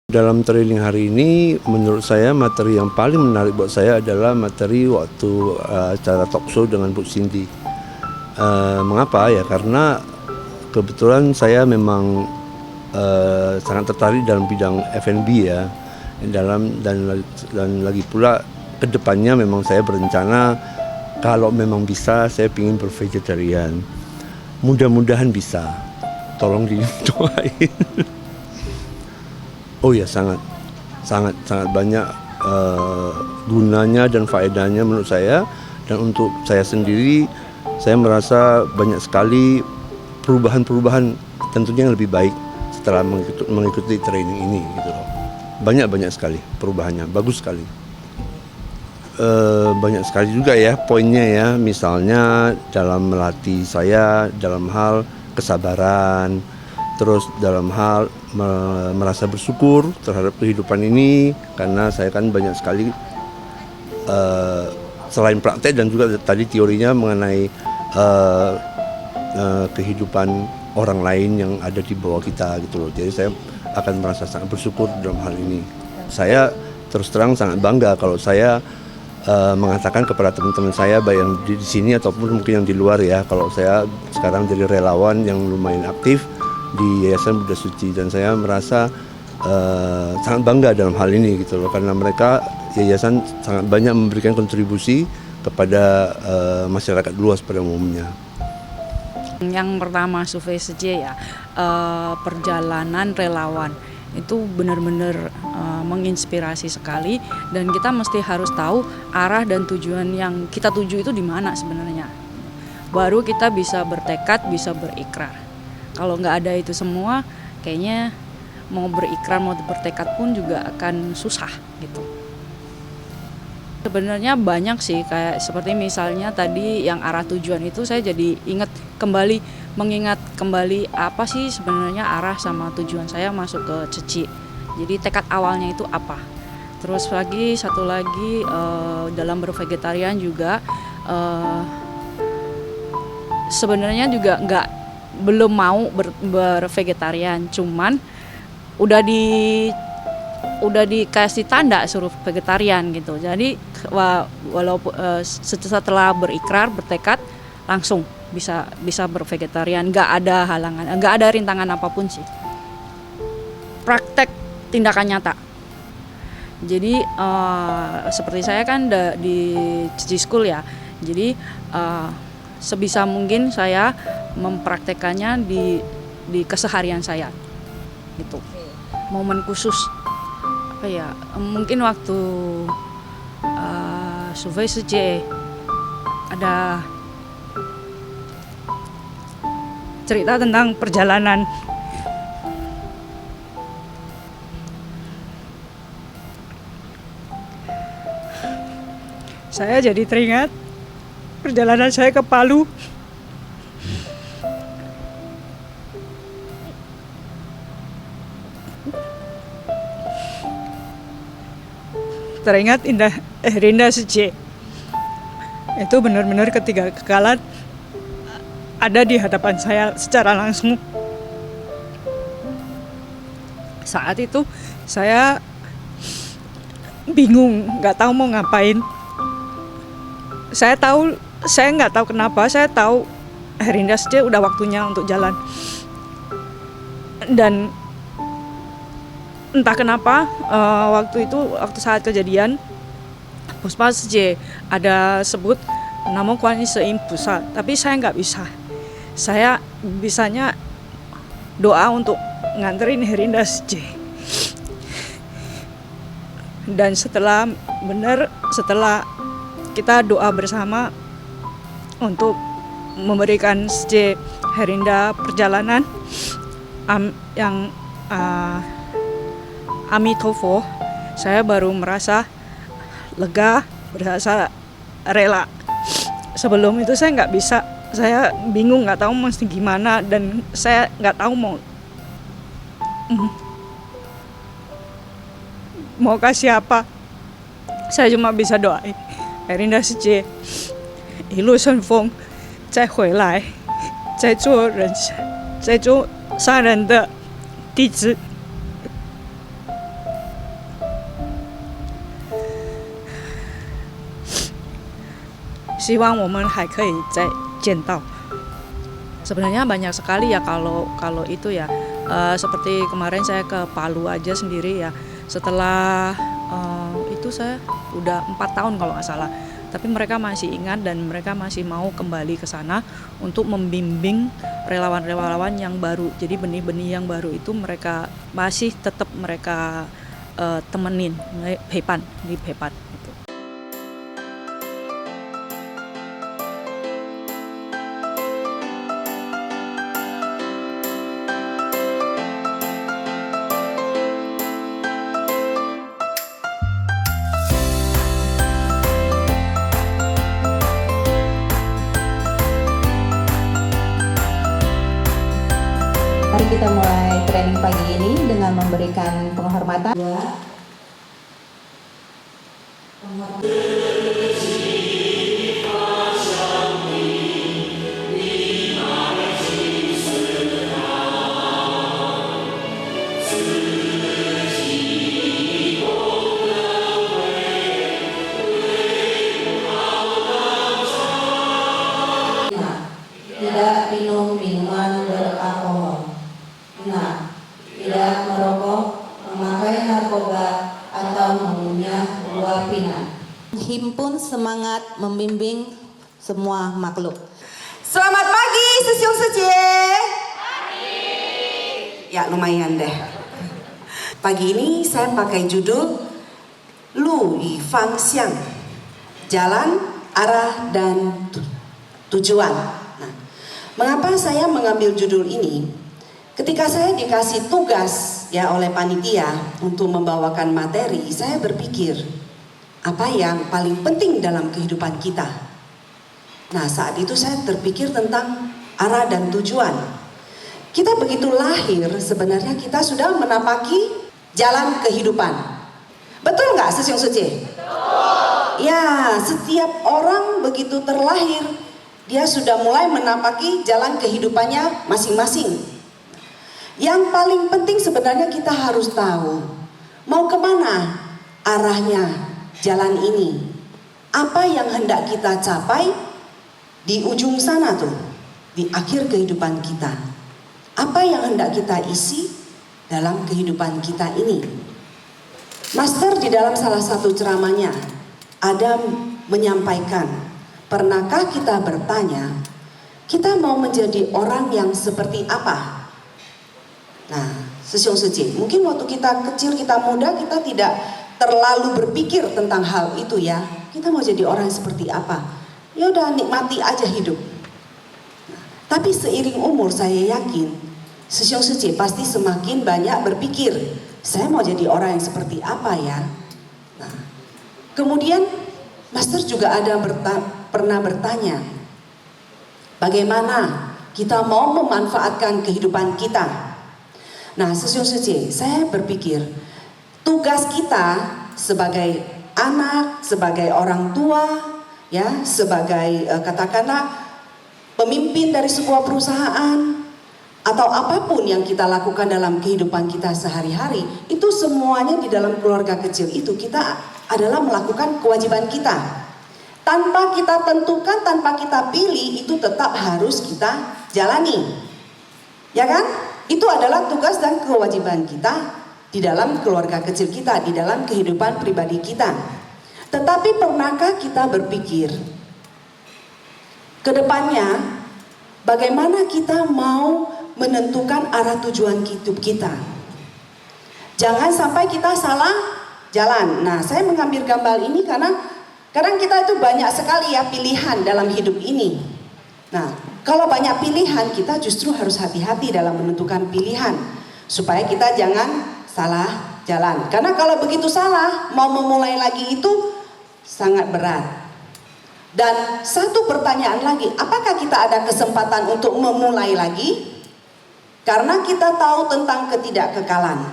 Dalam training hari ini, menurut saya materi yang paling menarik buat saya adalah materi waktu acara talk show dengan Bu Cindy. Mengapa? Ya karena kebetulan saya memang sangat tertarik dalam bidang F&B ya, dan lagi pula kedepannya memang saya berencana kalau memang bisa saya ingin bervegetarian. Mudah-mudahan bisa. Tolong didoain. Oh ya, sangat banyak gunanya dan faedahnya menurut saya, dan untuk saya sendiri saya merasa banyak sekali perubahan tentunya yang lebih baik setelah mengikuti training ini gitu loh. Banyak sekali perubahannya, bagus sekali. Banyak sekali juga ya poinnya ya, misalnya dalam melatih saya dalam hal kesabaran, terus dalam hal merasa bersyukur terhadap kehidupan ini, karena saya kan banyak sekali selain praktek dan juga tadi teorinya mengenai kehidupan orang lain yang ada di bawah kita gitu loh. Jadi saya akan merasa sangat bersyukur dalam hal ini. Saya terus terang sangat bangga kalau saya mengatakan kepada teman-teman saya baik yang di sini ataupun mungkin yang di luar ya, kalau saya sekarang jadi relawan yang lumayan aktif di Yayasan Buddha Suci, dan saya merasa sangat bangga dalam hal ini gitu loh, karena mereka yayasan sangat banyak memberikan kontribusi kepada masyarakat luas pada umumnya. Yang pertama survei saja ya, perjalanan relawan itu benar-benar menginspirasi sekali, dan kita mesti harus tahu arah dan tujuan yang kita tuju itu di mana sebenarnya. Baru kita bisa bertekad, bisa berikrar. Kalau nggak ada itu semua, kayaknya mau berikrar, mau bertekad pun juga akan susah gitu. Sebenarnya banyak sih, kayak seperti misalnya tadi yang arah tujuan itu saya jadi mengingat kembali apa sih sebenarnya arah sama tujuan saya masuk ke Ceci. Jadi tekad awalnya itu apa. Terus satu lagi dalam bervegetarian juga sebenarnya juga belum mau bervegetarian, cuman udah dikasih tanda suruh vegetarian gitu. Jadi walaupun setelah berikrar, bertekad, langsung bisa bervegetarian, nggak ada halangan, nggak ada rintangan apapun sih. Praktek tindakan nyata. Jadi seperti saya kan di Cici School ya, jadi sebisa mungkin saya mempraktekannya di keseharian saya gitu. Momen khusus apa ya, mungkin waktu survei saja ada cerita tentang perjalanan. Saya jadi teringat perjalanan saya ke Palu. Teringat Herinda Suci. Itu benar-benar ketika kegagalan ada di hadapan saya secara langsung. Saat itu saya bingung, nggak tahu mau ngapain. Saya nggak tahu kenapa, saya tahu Herinda Suci udah waktunya untuk jalan. Dan entah kenapa waktu saat kejadian Puspa Suci ada sebut nama Kuan Yin Seim Pusat, tapi saya nggak bisa. Saya bisanya doa untuk nganterin Herinda Suci. Dan setelah kita doa bersama untuk memberikan Suci Herinda perjalanan yang Amitofo, saya baru merasa lega, merasa rela. Sebelum itu saya nggak bisa, saya bingung, nggak tahu mesti gimana, dan saya nggak tahu mau kasih apa. Saya cuma bisa doain Herinda Suci 一路顺风，再回来，再做商人的弟子。希望我们还可以再见到。Sebenarnya banyak sekali ya kalau itu ya. Seperti kemarin saya ke Palu aja sendiri ya. Setelah itu saya udah 4 tahun kalau nggak salah. Tapi mereka masih ingat dan mereka masih mau kembali ke sana untuk membimbing relawan-relawan yang baru. Jadi benih-benih yang baru itu mereka masih tetap mereka temenin, Pepan di Pepan gitu. Mari kita mulai training pagi ini dengan memberikan penghormatan. Tidak minum minuman beralkohol. Nah, tidak merokok, memakai narkoba, atau mengunyah buah pinang. Himpun semangat membimbing semua makhluk. Selamat pagi, Sesiong Secie. Ya, lumayan deh. Pagi ini saya pakai judul Lu Yi Fang Xiang, Jalan, Arah, dan Tujuan. Nah, mengapa saya mengambil judul ini? Ketika saya dikasih tugas ya oleh panitia untuk membawakan materi, saya berpikir apa yang paling penting dalam kehidupan kita. Nah, saat itu saya terpikir tentang arah dan tujuan. Kita begitu lahir, sebenarnya kita sudah menapaki jalan kehidupan. Betul nggak, Sesiong Suci? Betul. Ya, setiap orang begitu terlahir, dia sudah mulai menapaki jalan kehidupannya masing-masing. Yang paling penting sebenarnya kita harus tahu mau kemana arahnya jalan ini. Apa yang hendak kita capai di ujung sana tuh, di akhir kehidupan kita. Apa yang hendak kita isi dalam kehidupan kita ini. Master di dalam salah satu ceramahnya ada menyampaikan, pernahkah kita bertanya, kita mau menjadi orang yang seperti apa? Nah, Sesiong Suci, mungkin waktu kita kecil, kita muda, kita tidak terlalu berpikir tentang hal itu ya. Kita mau jadi orang seperti apa? Ya udah, nikmati aja hidup. Nah, tapi seiring umur saya yakin Sesiong Suci pasti semakin banyak berpikir, saya mau jadi orang yang seperti apa ya? Nah, kemudian Master juga ada pernah bertanya, bagaimana kita mau memanfaatkan kehidupan kita? Nah, Sesiong Suci, saya berpikir tugas kita sebagai anak, sebagai orang tua, ya, sebagai katakanlah pemimpin dari sebuah perusahaan atau apapun yang kita lakukan dalam kehidupan kita sehari-hari, itu semuanya di dalam keluarga kecil itu kita adalah melakukan kewajiban kita. Tanpa kita tentukan, tanpa kita pilih, itu tetap harus kita jalani. Ya kan? Itu adalah tugas dan kewajiban kita di dalam keluarga kecil kita, di dalam kehidupan pribadi kita. Tetapi pernahkah kita berpikir ke depannya bagaimana kita mau menentukan arah tujuan hidup kita? Jangan sampai kita salah jalan. Nah, saya mengambil gambar ini karena kadang kita itu banyak sekali ya pilihan dalam hidup ini. Nah, kalau banyak pilihan, kita justru harus hati-hati dalam menentukan pilihan supaya kita jangan salah jalan. Karena kalau begitu salah, mau memulai lagi itu sangat berat. Dan satu pertanyaan lagi, apakah kita ada kesempatan untuk memulai lagi? Karena kita tahu tentang ketidakkekalan.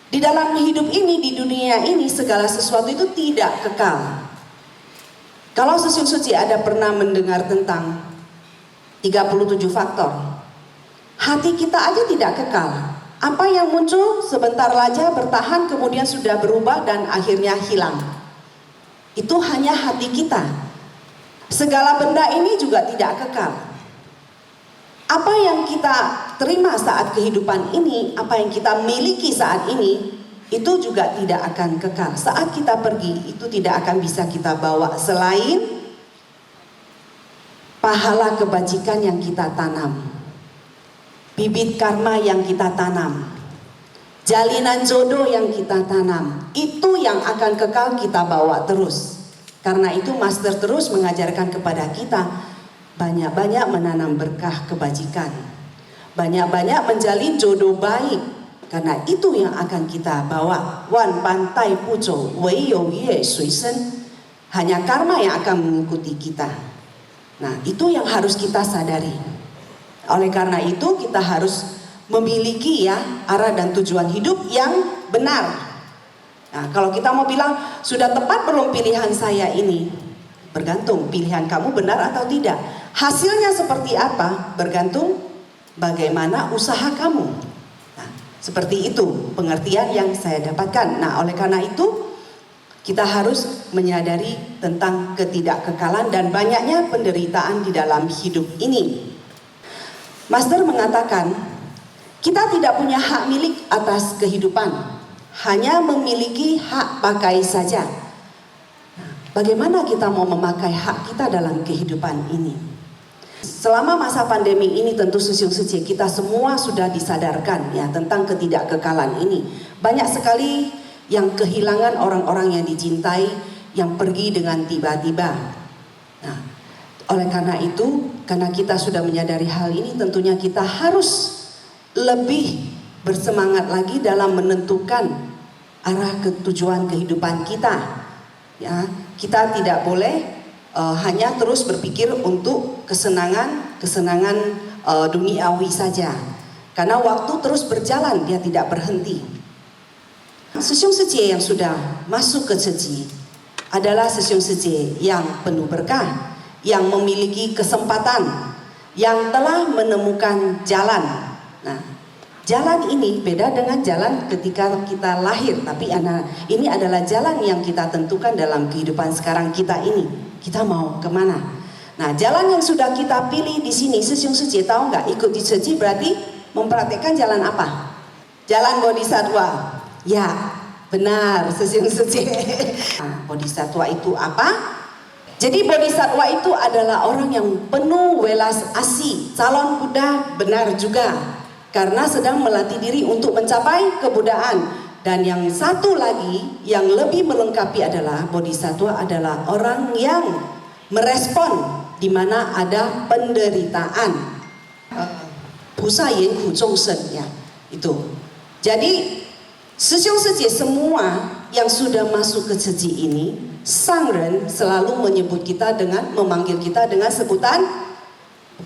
Di dalam hidup ini, di dunia ini, segala sesuatu itu tidak kekal. Kalau Sesiong Suci ada pernah mendengar tentang 37 faktor. Hati kita aja tidak kekal. Apa yang muncul sebentar saja bertahan, kemudian sudah berubah dan akhirnya hilang. Itu hanya hati kita. Segala benda ini juga tidak kekal. Apa yang kita terima saat kehidupan ini, apa yang kita miliki saat ini, itu juga tidak akan kekal. Saat kita pergi, itu tidak akan bisa kita bawa selain pahala kebajikan yang kita tanam, bibit karma yang kita tanam, jalinan jodoh yang kita tanam. Itu yang akan kekal kita bawa terus. Karena itu Master terus mengajarkan kepada kita banyak-banyak menanam berkah kebajikan, banyak-banyak menjalin jodoh baik. Karena itu yang akan kita bawa. Wan pantai pujo, wei you ye sui sen. Hanya karma yang akan mengikuti kita. Nah, itu yang harus kita sadari. Oleh karena itu kita harus memiliki ya arah dan tujuan hidup yang benar. Nah, kalau kita mau bilang sudah tepat belum pilihan saya ini, bergantung pilihan kamu benar atau tidak. Hasilnya seperti apa bergantung bagaimana usaha kamu. Nah, seperti itu pengertian yang saya dapatkan. Nah, oleh karena itu kita harus menyadari tentang ketidakkekalan dan banyaknya penderitaan di dalam hidup ini. Master mengatakan kita tidak punya hak milik atas kehidupan, hanya memiliki hak pakai saja. Nah, bagaimana kita mau memakai hak kita dalam kehidupan ini? Selama masa pandemi ini tentu Susyung Suje kita semua sudah disadarkan ya tentang ketidakkekalan ini. Banyak sekali yang kehilangan orang-orang yang dicintai, yang pergi dengan tiba-tiba. Nah, oleh karena itu, karena kita sudah menyadari hal ini, tentunya kita harus lebih bersemangat lagi dalam menentukan arah tujuan kehidupan kita. Ya, kita tidak boleh hanya terus berpikir untuk kesenangan duniawi saja. Karena waktu terus berjalan, dia tidak berhenti. Susyung Suje yang sudah masuk ke Ceji adalah Susyung Suje yang penuh berkah, yang memiliki kesempatan, yang telah menemukan jalan. Nah, jalan ini beda dengan jalan ketika kita lahir, tapi ini adalah jalan yang kita tentukan dalam kehidupan sekarang kita ini. Kita mau kemana? Nah, jalan yang sudah kita pilih di sini, Susyung Suje tahu nggak? Ikut di Ceji berarti mempraktekkan jalan apa? Jalan Bodhisattva. Ya, benar, Susyung Suje. Nah, Bodhisattva itu apa? Jadi Bodhisattva itu adalah orang yang penuh welas asih. Calon Buddha benar juga, karena sedang melatih diri untuk mencapai kebudaan. Dan yang satu lagi yang lebih melengkapi adalah Bodhisattva adalah orang yang merespon di mana ada penderitaan. Pusa yin hu zhong shen ya, itu. Jadi Susyung Suje semua yang sudah masuk ke Ceji ini, Sangren selalu menyebut kita dengan, memanggil kita dengan sebutan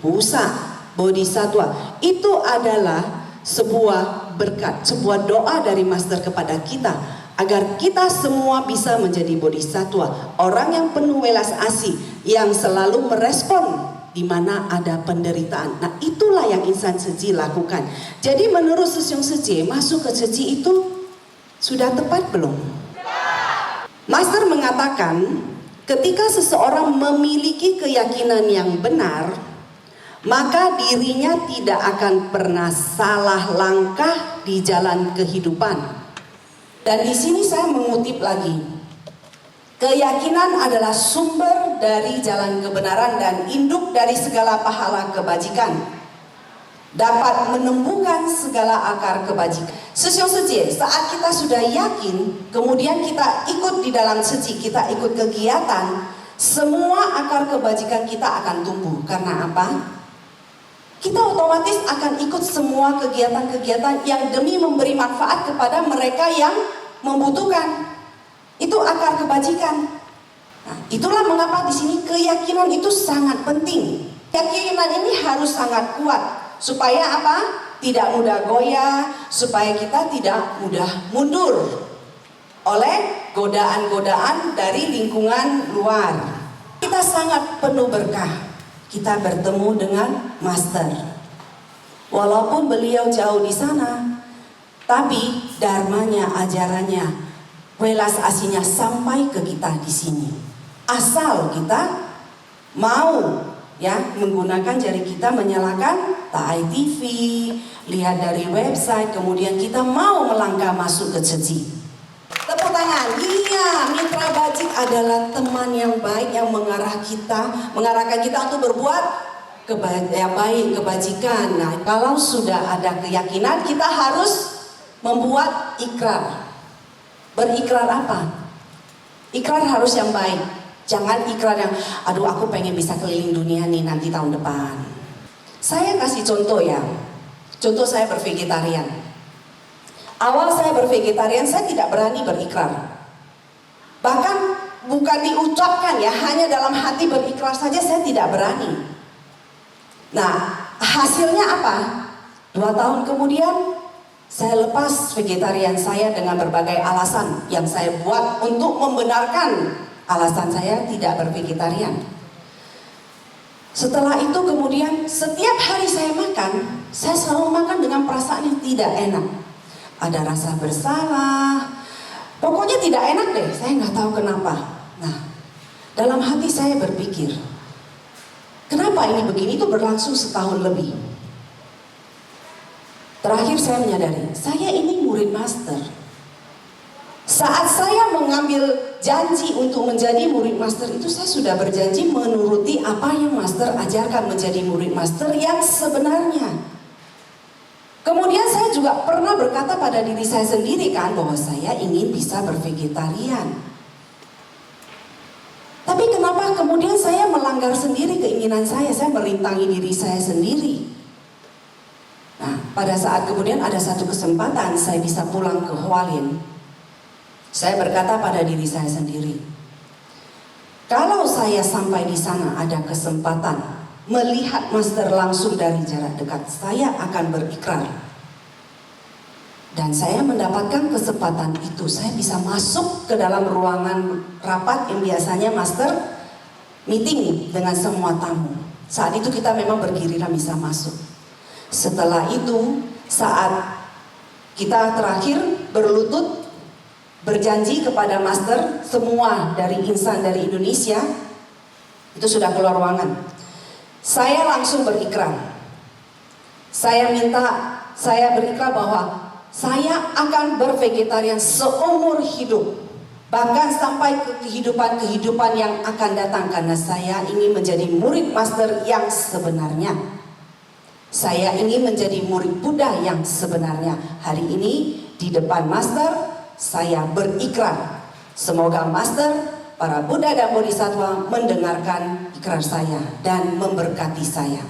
Pusa, Bodhisattva. Itu adalah sebuah berkat, sebuah doa dari Master kepada kita agar kita semua bisa menjadi Bodhisattva, orang yang penuh welas asih, yang selalu merespon di mana ada penderitaan. Nah, itulah yang insan Ceji lakukan. Jadi menurut Susyung Suje, masuk ke Ceji itu sudah tepat belum? Master mengatakan ketika seseorang memiliki keyakinan yang benar, maka dirinya tidak akan pernah salah langkah di jalan kehidupan. Dan di sini saya mengutip lagi. Keyakinan adalah sumber dari jalan kebenaran dan induk dari segala pahala kebajikan. Dapat menumbuhkan segala akar kebajikan. Susyung Suje, saat kita sudah yakin, kemudian kita ikut di dalam Ceji, kita ikut kegiatan, semua akar kebajikan kita akan tumbuh. Karena apa? Kita otomatis akan ikut semua kegiatan-kegiatan yang demi memberi manfaat kepada mereka yang membutuhkan. Itu akar kebajikan. Nah, itulah mengapa di sini keyakinan itu sangat penting. Keyakinan ini harus sangat kuat supaya apa? Tidak mudah goyah, supaya kita tidak mudah mundur oleh godaan-godaan dari lingkungan luar. Kita sangat penuh berkah. Kita bertemu dengan Master. Walaupun beliau jauh di sana, tapi dharmanya, ajarannya, welas asihnya sampai ke kita di sini. Asal kita mau ya menggunakan jari kita menyalakan Tai TV, lihat dari website, kemudian kita mau melangkah masuk ke Ceji. Tepuk tangan. Iya, Mitra Bajik adalah teman yang baik yang mengarahkan kita untuk berbuat baik, kebajikan. Nah, kalau sudah ada keyakinan, kita harus membuat ikrar. Berikrar apa? Ikrar harus yang baik. Jangan ikrar yang, aduh aku pengen bisa keliling dunia nih nanti tahun depan. Saya kasih contoh ya. Contoh saya bervegetarian. Awal saya bervegetarian, saya tidak berani berikrar. Bahkan bukan diucapkan ya, hanya dalam hati berikrar saja saya tidak berani. Nah, hasilnya apa? 2 tahun kemudian, saya lepas vegetarian saya dengan berbagai alasan yang saya buat untuk membenarkan alasan saya tidak bervegetarian. Setelah itu kemudian setiap hari saya makan, saya selalu makan dengan perasaan yang tidak enak. Ada rasa bersalah, pokoknya tidak enak deh, saya nggak tahu kenapa. Nah, dalam hati saya berpikir, kenapa ini begini? Itu berlangsung setahun lebih. Terakhir saya menyadari, saya ini murid master. Saat saya mengambil janji untuk menjadi murid master itu, saya sudah berjanji menuruti apa yang master ajarkan, menjadi murid master yang sebenarnya. Kemudian saya juga pernah berkata pada diri saya sendiri kan, bahwa saya ingin bisa bervegetarian. Tapi kenapa kemudian saya melanggar sendiri keinginan saya merintangi diri saya sendiri. Nah, pada saat kemudian ada satu kesempatan saya bisa pulang ke Hualien. Saya berkata pada diri saya sendiri, kalau saya sampai di sana ada kesempatan melihat master langsung dari jarak dekat, saya akan berikrar. Dan saya mendapatkan kesempatan itu, saya bisa masuk ke dalam ruangan rapat yang biasanya master meeting dengan semua tamu. Saat itu kita memang bergiliran bisa masuk. Setelah itu, saat kita terakhir berlutut berjanji kepada master, semua dari insan dari Indonesia itu sudah keluar ruangan. Saya langsung berikrar. Saya berikrar bahwa saya akan bervegetarian seumur hidup, bahkan sampai ke kehidupan yang akan datang, karena saya ingin menjadi murid master yang sebenarnya. Saya ingin menjadi murid Buddha yang sebenarnya. Hari ini di depan master saya berikrar, semoga master, para Buddha dan Bodhisattva mendengarkan ikrar saya dan memberkati saya.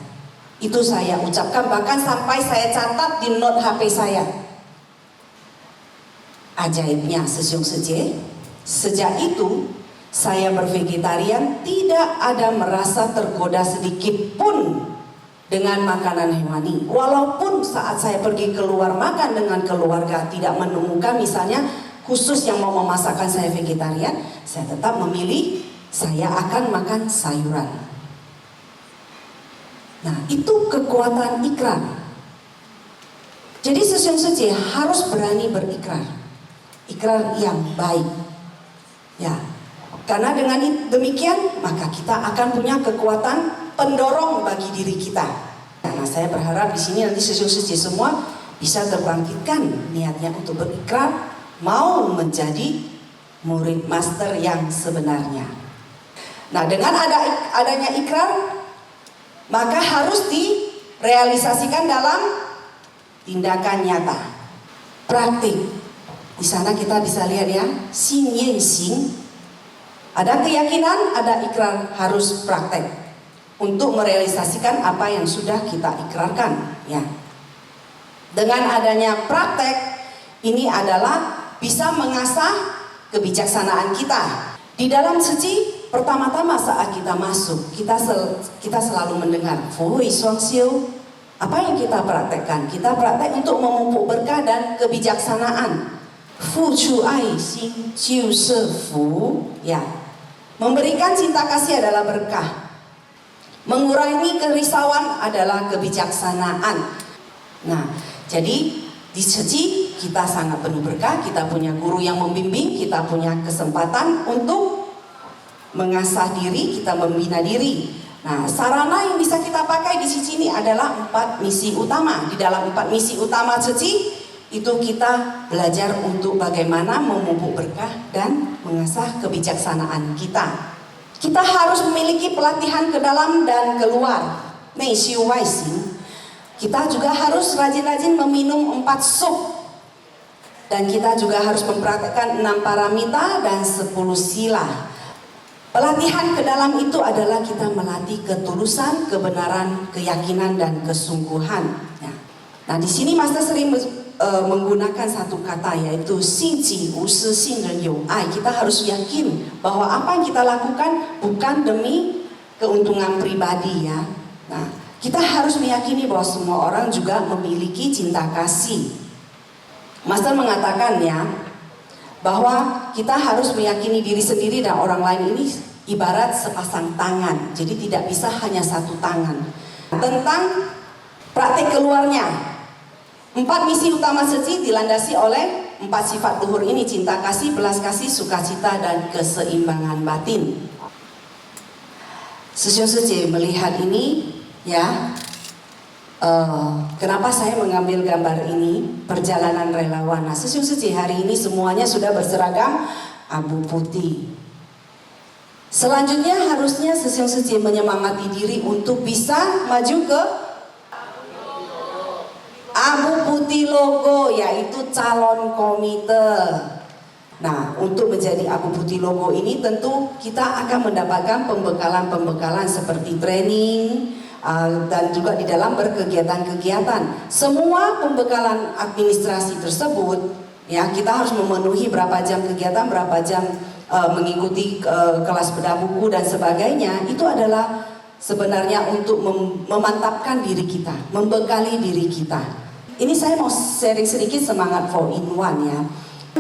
Itu saya ucapkan, bahkan sampai saya catat di note HP saya. Ajaibnya Sesyong Seje, sejak itu saya bervegetarian, tidak ada merasa tergoda sedikit pun dengan makanan hewani. Walaupun saat saya pergi keluar makan dengan keluarga tidak menemukan misalnya khusus yang mau memasakkan saya vegetarian, saya tetap memilih saya akan makan sayuran. Nah, itu kekuatan ikrar. Jadi Sesyong Seje harus berani berikrar, ikrar yang baik. Ya, karena dengan demikian maka kita akan punya kekuatan pendorong bagi diri kita. Karena saya berharap di sini nanti Sesyong Seje semua bisa terbangkitkan niatnya untuk berikrar, mau menjadi murid master yang sebenarnya. Nah, dengan adanya ikrar, maka harus direalisasikan dalam tindakan nyata, praktik. Di sana kita bisa lihat ya, Xin Yen Xing. Ada keyakinan, ada ikrar, harus praktek untuk merealisasikan apa yang sudah kita ikrarkan. Ya, dengan adanya praktek ini adalah bisa mengasah kebijaksanaan kita. Di dalam Ceji, pertama-tama saat kita masuk, kita selalu mendengar Fu Hui Shuang Xiu. Apa yang kita praktekkan? Kita praktek untuk memupuk berkah dan kebijaksanaan. Fu Chu Ai Xin Jiu Se Fu. Ya, memberikan cinta kasih adalah berkah. Mengurangi kerisauan adalah kebijaksanaan. Nah, jadi di Ceji kita sangat penuh berkah, kita punya guru yang membimbing, kita punya kesempatan untuk mengasah diri, kita membina diri. Nah, sarana yang bisa kita pakai di sini adalah 4 misi utama. Di dalam 4 misi utama Ceci itu kita belajar untuk bagaimana memupuk berkah dan mengasah kebijaksanaan kita. Kita harus memiliki pelatihan ke dalam dan keluar. Meishiu Waisin. Kita juga harus rajin-rajin meminum 4 sup. Dan kita juga harus mempraktekkan 6 paramita dan 10 sila. Pelatihan ke dalam itu adalah kita melatih ketulusan, kebenaran, keyakinan, dan kesungguhan. Ya. Nah, di sini Master sering menggunakan satu kata, yaitu xinji wushi xingren you ai. Kita harus yakin bahwa apa yang kita lakukan bukan demi keuntungan pribadi ya. Nah, kita harus meyakini bahwa semua orang juga memiliki cinta kasih. Master mengatakan ya, bahwa kita harus meyakini diri sendiri dan orang lain ini ibarat sepasang tangan. Jadi tidak bisa hanya satu tangan. Tentang praktik keluarnya, 4 misi utama Ceci dilandasi oleh 4 sifat luhur ini: cinta kasih, belas kasih, sukacita, dan keseimbangan batin. Sesiu Ceci melihat ini ya, kenapa saya mengambil gambar ini, perjalanan relawan. Nah, Sesiu Ceci hari ini semuanya sudah berseragam abu putih. Selanjutnya harusnya Sesiu Ceci menyemangati diri untuk bisa maju ke abu putih logo, yaitu calon komite. Nah, untuk menjadi abu putih logo ini tentu kita akan mendapatkan pembekalan-pembekalan seperti training, dan juga di dalam berkegiatan-kegiatan. Semua pembekalan administrasi tersebut ya, kita harus memenuhi berapa jam kegiatan, berapa jam mengikuti kelas bedah buku dan sebagainya. Itu adalah sebenarnya untuk memantapkan diri kita, membekali diri kita. Ini saya mau sharing sedikit semangat 4-in-1 ya.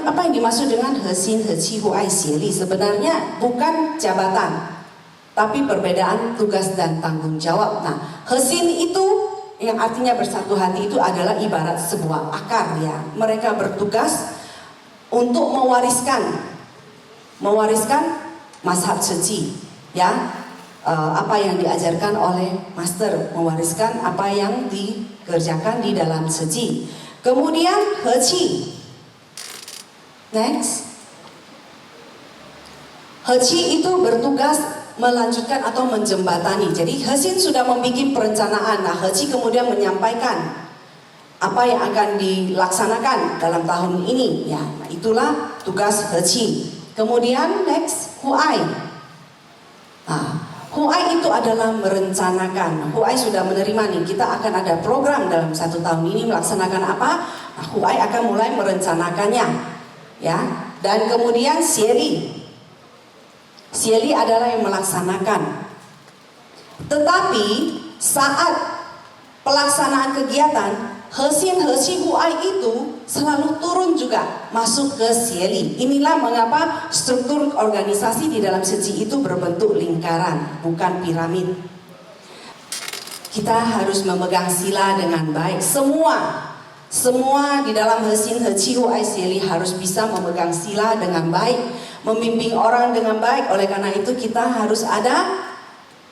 Apa yang dimaksud dengan Hesin Heqi Hu Ai Xie Li? Sebenarnya bukan jabatan, tapi perbedaan tugas dan tanggung jawab. Nah, Hesin itu yang artinya bersatu hati itu adalah ibarat sebuah akar ya. Mereka bertugas untuk mewariskan mazhab Ceci ya, apa yang diajarkan oleh Master, mewariskan apa yang dikerjakan di dalam Ceci. Kemudian Heqi, next, Heqi itu bertugas melanjutkan atau menjembatani. Jadi Hesin sudah membuat perencanaan. Nah, Heqi kemudian menyampaikan apa yang akan dilaksanakan dalam tahun ini. Ya, nah, itulah tugas Heqi. Kemudian next, Huai. Nah, Huai itu adalah merencanakan. Huai sudah menerima nih, kita akan ada program dalam 1 tahun ini melaksanakan apa. Nah, Huai akan mulai merencanakannya. Ya, dan kemudian Sieli adalah yang melaksanakan. Tetapi saat pelaksanaan kegiatan, Hesin Heqi Hu Ai itu selalu turun juga masuk ke Sieli. Inilah mengapa struktur organisasi di dalam Ceci itu berbentuk lingkaran, bukan piramid. Kita harus memegang sila dengan baik. Semua di dalam Hesin Heqi Hu Ai Sieli harus bisa memegang sila dengan baik, membimbing orang dengan baik. Oleh karena itu kita harus ada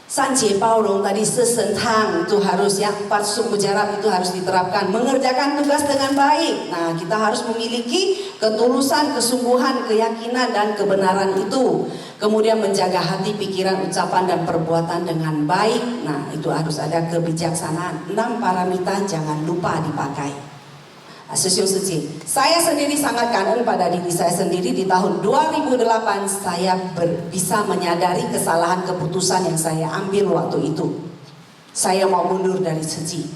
Sanjie Baorong tadi, sesentang itu harus, yang 4 suku mujarab itu harus diterapkan. Mengerjakan tugas dengan baik. Nah, kita harus memiliki ketulusan, kesungguhan, keyakinan, dan kebenaran itu. Kemudian menjaga hati, pikiran, ucapan, dan perbuatan dengan baik. Nah, itu harus ada kebijaksanaan. 6 paramita jangan lupa dipakai. Sesiu Ceci, saya sendiri sangat kangen pada diri saya sendiri. Di tahun 2008 saya bisa menyadari kesalahan keputusan yang saya ambil waktu itu. Saya mau mundur dari Ceci.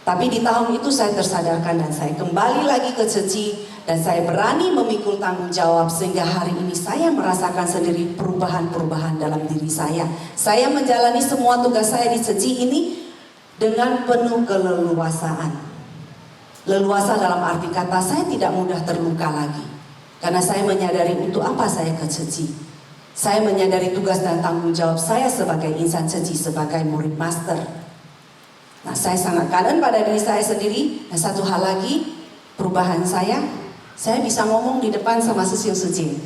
Tapi di tahun itu saya tersadarkan dan saya kembali lagi ke Ceci. Dan saya berani memikul tanggung jawab sehingga hari ini saya merasakan sendiri perubahan-perubahan dalam diri saya. Saya menjalani semua tugas saya di Ceci ini dengan penuh keleluasaan. Leluasa dalam arti kata saya tidak mudah terluka lagi. Karena saya menyadari untuk apa saya ke Ceci. Saya menyadari tugas dan tanggung jawab saya sebagai insan Ceci, sebagai murid master. Nah, saya sangat kangen pada diri saya sendiri. Dan satu hal lagi, perubahan saya bisa ngomong di depan sama Sesiu Ceci.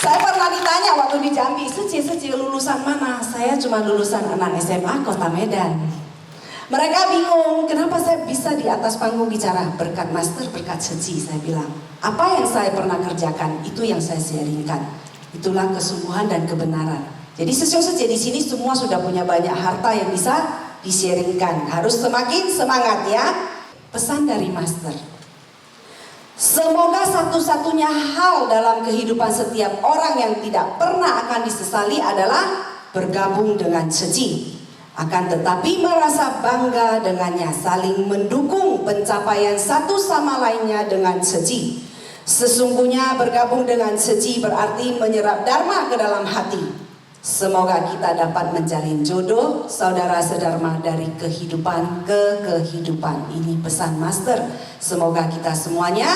Saya pernah ditanya waktu di Jambi, Seci lulusan mana? Saya cuma lulusan anak SMA Kota Medan. Mereka bingung, kenapa saya bisa di atas panggung bicara berkat master, berkat Seci. Saya bilang, apa yang saya pernah kerjakan, itu yang saya sharingkan. Itulah kesungguhan dan kebenaran. Jadi Seci di sini semua sudah punya banyak harta yang bisa di-sharingkan. Harus semakin semangat ya. Pesan dari master. Semoga satu-satunya hal dalam kehidupan setiap orang yang tidak pernah akan disesali adalah bergabung dengan Seci. Akan tetapi merasa bangga dengannya, saling mendukung pencapaian satu sama lainnya dengan Seci. Sesungguhnya bergabung dengan Seci berarti menyerap dharma ke dalam hati. Semoga kita dapat menjalin jodoh saudara sedharma dari kehidupan ke kehidupan. Ini pesan master. Semoga kita semuanya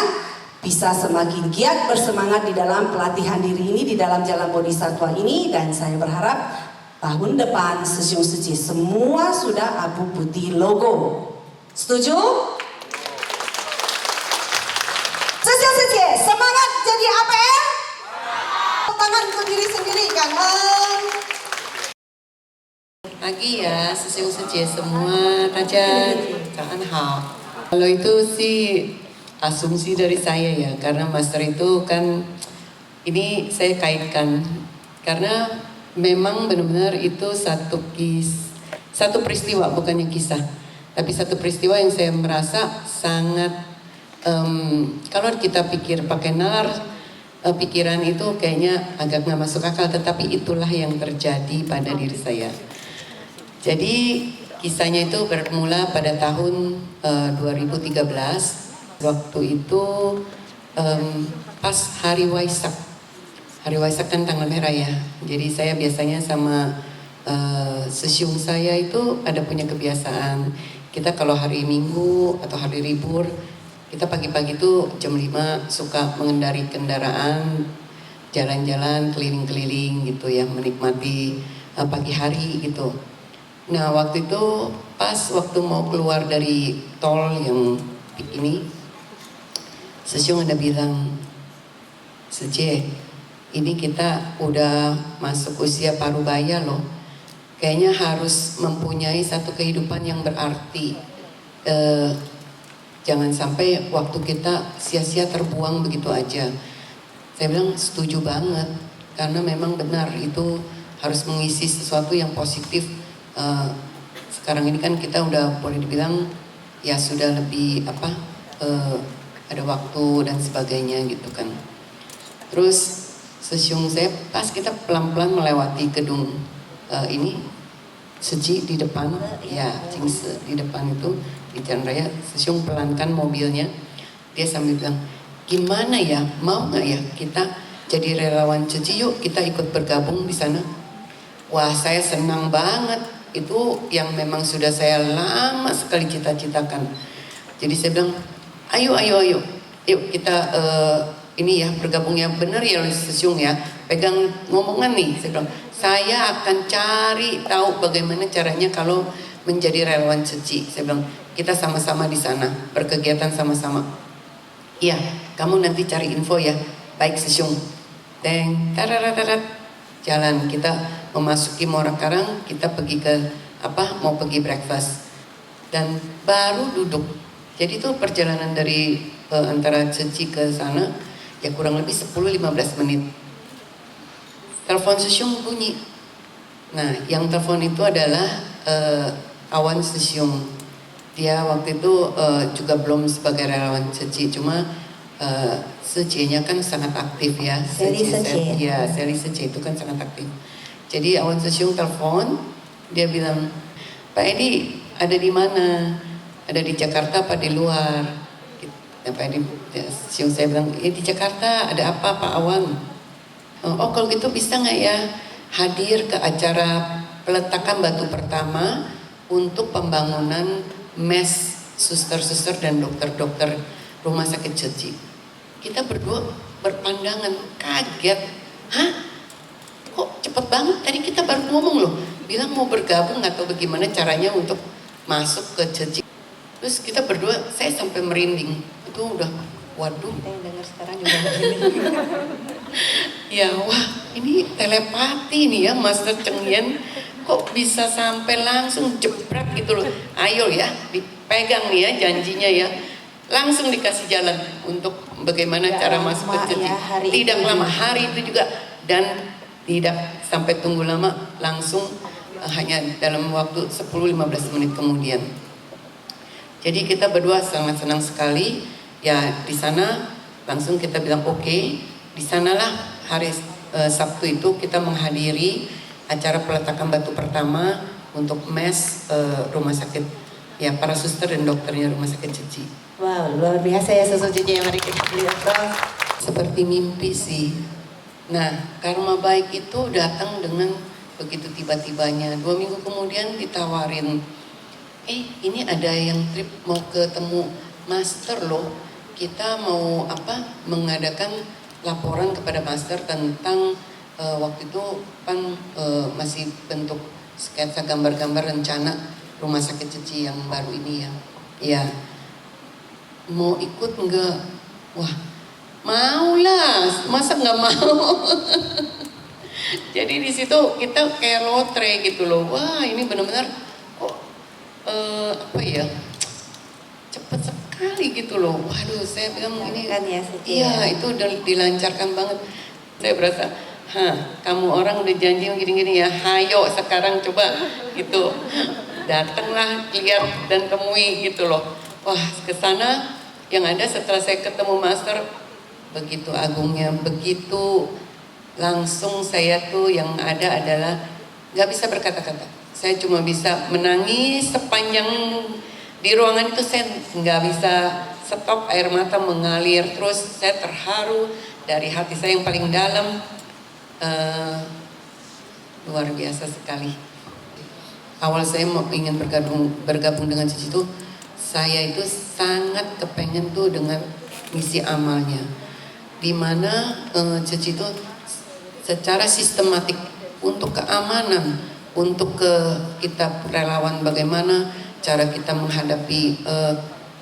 bisa semakin giat bersemangat di dalam pelatihan diri ini, di dalam jalan bodhisattva ini. Dan saya berharap tahun depan Sesiung Seci semua sudah abu putih logo. Setuju? Sesiung Seci semangat jadi APR. Tangan ke diri sendiri kanan. Pagi ya, Sesiung Seci semua, Raja, Kak Hao. Kalau itu sih asumsi dari saya ya, karena master itu kan ini saya kaitkan karena memang benar-benar itu satu peristiwa, bukannya kisah, tapi satu peristiwa yang saya merasa sangat kalau kita pikir pakai nalar pikiran itu kayaknya agak nggak masuk akal, tetapi itulah yang terjadi pada diri saya. Jadi kisahnya itu bermula pada tahun 2013. Waktu itu pas hari Waisak. Hari Waisak kan tanggal merah ya. Jadi saya biasanya sama sesiung saya itu ada punya kebiasaan. Kita kalau hari Minggu atau hari libur, kita pagi-pagi tuh jam 5 suka mengendari kendaraan, jalan-jalan keliling-keliling gitu ya, menikmati pagi hari gitu. Nah waktu itu pas waktu mau keluar dari tol yang ini, Sesiung ada bilang, Sece, ini kita udah masuk usia parubaya loh. Kayaknya harus mempunyai satu kehidupan yang berarti. Jangan sampai waktu kita sia-sia terbuang begitu aja. Saya bilang setuju banget, karena memang benar itu harus mengisi sesuatu yang positif. Sekarang ini kan kita udah boleh dibilang ya sudah lebih ada waktu dan sebagainya gitu kan. Terus sesiung saya pas kita pelan-pelan melewati gedung ini Seci di depan ya, Cingse di depan itu di Jalan Raya, Sesiung pelankan mobilnya, dia sambil bilang, gimana ya, mau nggak ya kita jadi relawan Seci, yuk kita ikut bergabung di sana. Wah saya senang banget, itu yang memang sudah saya lama sekali cita-citakan. Jadi saya bilang, ayo yuk kita ini ya bergabung yang benar ya Sesiung ya, pegang ngomongan nih. Saya bilang, saya akan cari tahu bagaimana caranya kalau menjadi relawan Seci. Saya bilang, kita sama-sama di sana, berkegiatan sama-sama. Iya, kamu nanti cari info ya. Baik Sesiung. Teng, tararararat. Jalan, kita memasuki Muara Karang, kita pergi ke mau pergi breakfast. Dan baru duduk. Jadi itu perjalanan dari antara Seci ke sana ya kurang lebih 10-15 menit. Telepon Sesiung bunyi. Nah, yang telepon itu adalah Awan Sesiung. Dia waktu itu juga belum sebagai relawan Seci, cuma Seci-nya kan sangat aktif ya. Seli Seci. Ya, Seli Seci itu kan sangat aktif. Jadi Awan Sesiung telepon, dia bilang, Pak Edi ada di mana? Ada di Jakarta apa di luar? Pak Edi, Sesiung saya bilang, di Jakarta ada apa Pak Awan? Oh kalau gitu bisa nggak ya hadir ke acara peletakan batu pertama untuk pembangunan mes suster-suster dan dokter-dokter rumah sakit Seci. Kita berdua berpandangan kaget, hah? Kok cepet banget? Tadi kita baru ngomong loh, bilang mau bergabung atau bagaimana caranya untuk masuk ke Seci. Terus kita berdua, saya sampai merinding. Itu udah, waduh. Kita yang dengar sekarang juga merinding. Ya, wah ini telepati nih ya Master Cheng Yen, kok bisa sampai langsung jebret gitu loh. Ayo ya, dipegang nih ya janjinya ya. Langsung dikasih jalan untuk bagaimana cara masuk ke Ceci. Tidak lama hari itu juga, dan tidak sampai tunggu lama, langsung hanya dalam waktu 10-15 menit kemudian. Jadi kita berdua sangat senang sekali ya. Di sana langsung kita bilang oke. Di sanalah hari Sabtu itu kita menghadiri acara peletakan batu pertama untuk mes rumah sakit ya, para suster dan dokternya rumah sakit Ceci. Wow, luar biasa ya sosok Cici yang mari kita lihat. Seperti mimpi sih. Nah, karma baik itu datang dengan begitu tiba-tibanya. 2 minggu kemudian ditawarin, ini ada yang trip mau ketemu master loh. Kita mau mengadakan laporan kepada master tentang waktu itu kan masih bentuk sketsa gambar-gambar rencana rumah sakit Ceci yang baru ini ya. Ya, mau ikut enggak? Wah, maulah, masa nggak mau? Jadi di situ kita kayak lotre gitu loh. Wah, ini benar-benar kok cepet sekali gitu loh. Waduh, saya bilang ini kan ya, iya itu udah dilancarkan banget. Saya berasa, kamu orang udah janji gini-gini ya, hayo sekarang coba gitu. Datanglah, lihat dan temui gitu loh. Wah, ke sana yang ada setelah saya ketemu master, begitu agungnya, begitu langsung saya tuh yang ada adalah gak bisa berkata-kata. Saya cuma bisa menangis sepanjang di ruangan itu. Saya gak bisa stop, air mata mengalir terus. Saya terharu dari hati saya yang paling dalam. Luar biasa sekali. Awal saya mau ingin bergabung dengan Cici itu, saya itu sangat kepengen tuh dengan misi amalnya, dimana Cici itu secara sistematik untuk keamanan, untuk kita relawan, bagaimana cara kita menghadapi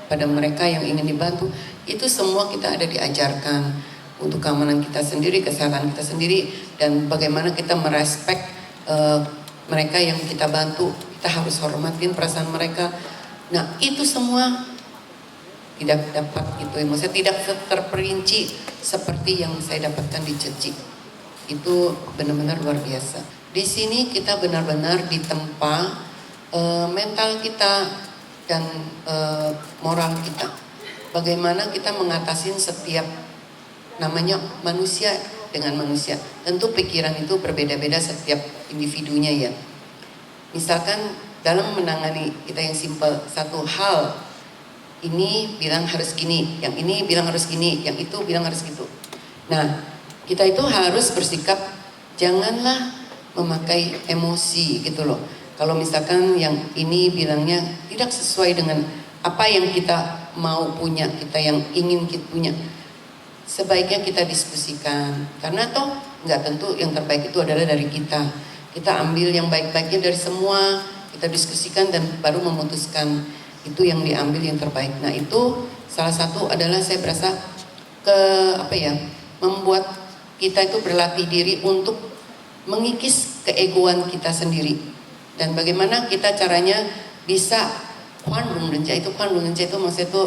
pada mereka yang ingin dibantu, itu semua kita ada diajarkan untuk keamanan kita sendiri, kesehatan kita sendiri, dan bagaimana kita merespek mereka yang kita bantu. Kita harus hormatin perasaan mereka. Nah, itu semua tidak dapat gitu, maksudnya tidak terperinci seperti yang saya dapatkan di Ceci. Itu benar-benar luar biasa. Di sini kita benar-benar ditempa mental kita dan moral kita. Bagaimana kita mengatasi setiap namanya manusia dengan manusia. Tentu pikiran itu berbeda-beda setiap individunya ya. Misalkan dalam menangani kita yang simpel, satu hal ini bilang harus gini, yang ini bilang harus gini, yang itu bilang harus gitu. Nah, kita itu harus bersikap, janganlah memakai emosi gitu loh. Kalau misalkan yang ini bilangnya tidak sesuai dengan apa yang kita mau punya, kita yang ingin kita punya, sebaiknya kita diskusikan. Karena toh nggak tentu yang terbaik itu adalah dari kita. Kita ambil yang baik-baiknya dari semua, kita diskusikan dan baru memutuskan itu yang diambil yang terbaik. Nah, itu salah satu adalah saya berasa membuat kita itu berlatih diri untuk mengikis keegoan kita sendiri. Dan bagaimana kita caranya bisa itu maksudnya itu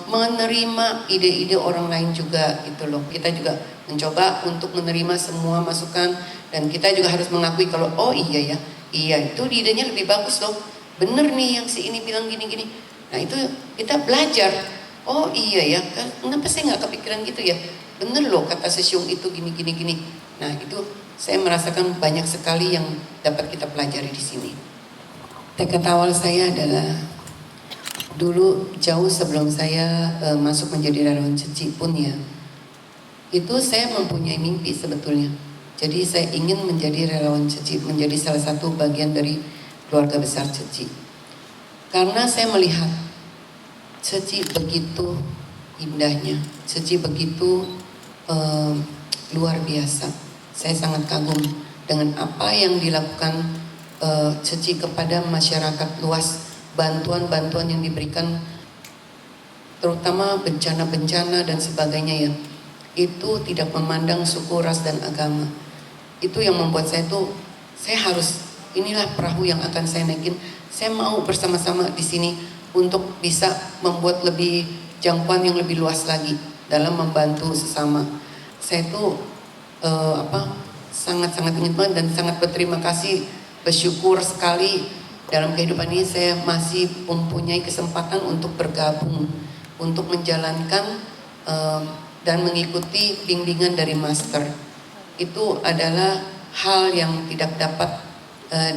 menerima ide-ide orang lain juga gitu loh. Kita juga mencoba untuk menerima semua masukan, dan kita juga harus mengakui kalau iya itu idenya lebih bagus loh, bener nih yang si ini bilang gini-gini. Nah, itu kita belajar, kenapa saya nggak kepikiran gitu ya, bener loh kata si Syung itu gini. Nah, itu saya merasakan banyak sekali yang dapat kita pelajari di sini. Tekad awal saya adalah dulu jauh sebelum saya masuk menjadi relawan Ceci pun ya, itu saya mempunyai mimpi sebetulnya. Jadi saya ingin menjadi relawan Ceci, menjadi salah satu bagian dari keluarga besar Ceci. Karena saya melihat Ceci begitu indahnya, Ceci begitu luar biasa. Saya sangat kagum dengan apa yang dilakukan Ceci kepada masyarakat luas, bantuan-bantuan yang diberikan, terutama bencana-bencana dan sebagainya ya. itu tidak memandang suku, ras, dan agama. Itu yang membuat saya tuh, saya harus, inilah perahu yang akan saya naikin. Saya mau bersama-sama di sini untuk bisa membuat lebih jangkauan yang lebih luas lagi dalam membantu sesama. Saya tuh sangat-sangat ingin banget dan sangat berterima kasih, bersyukur sekali dalam kehidupan ini saya masih mempunyai kesempatan untuk bergabung, untuk menjalankan dan mengikuti bimbingan dari master. Itu adalah hal yang tidak dapat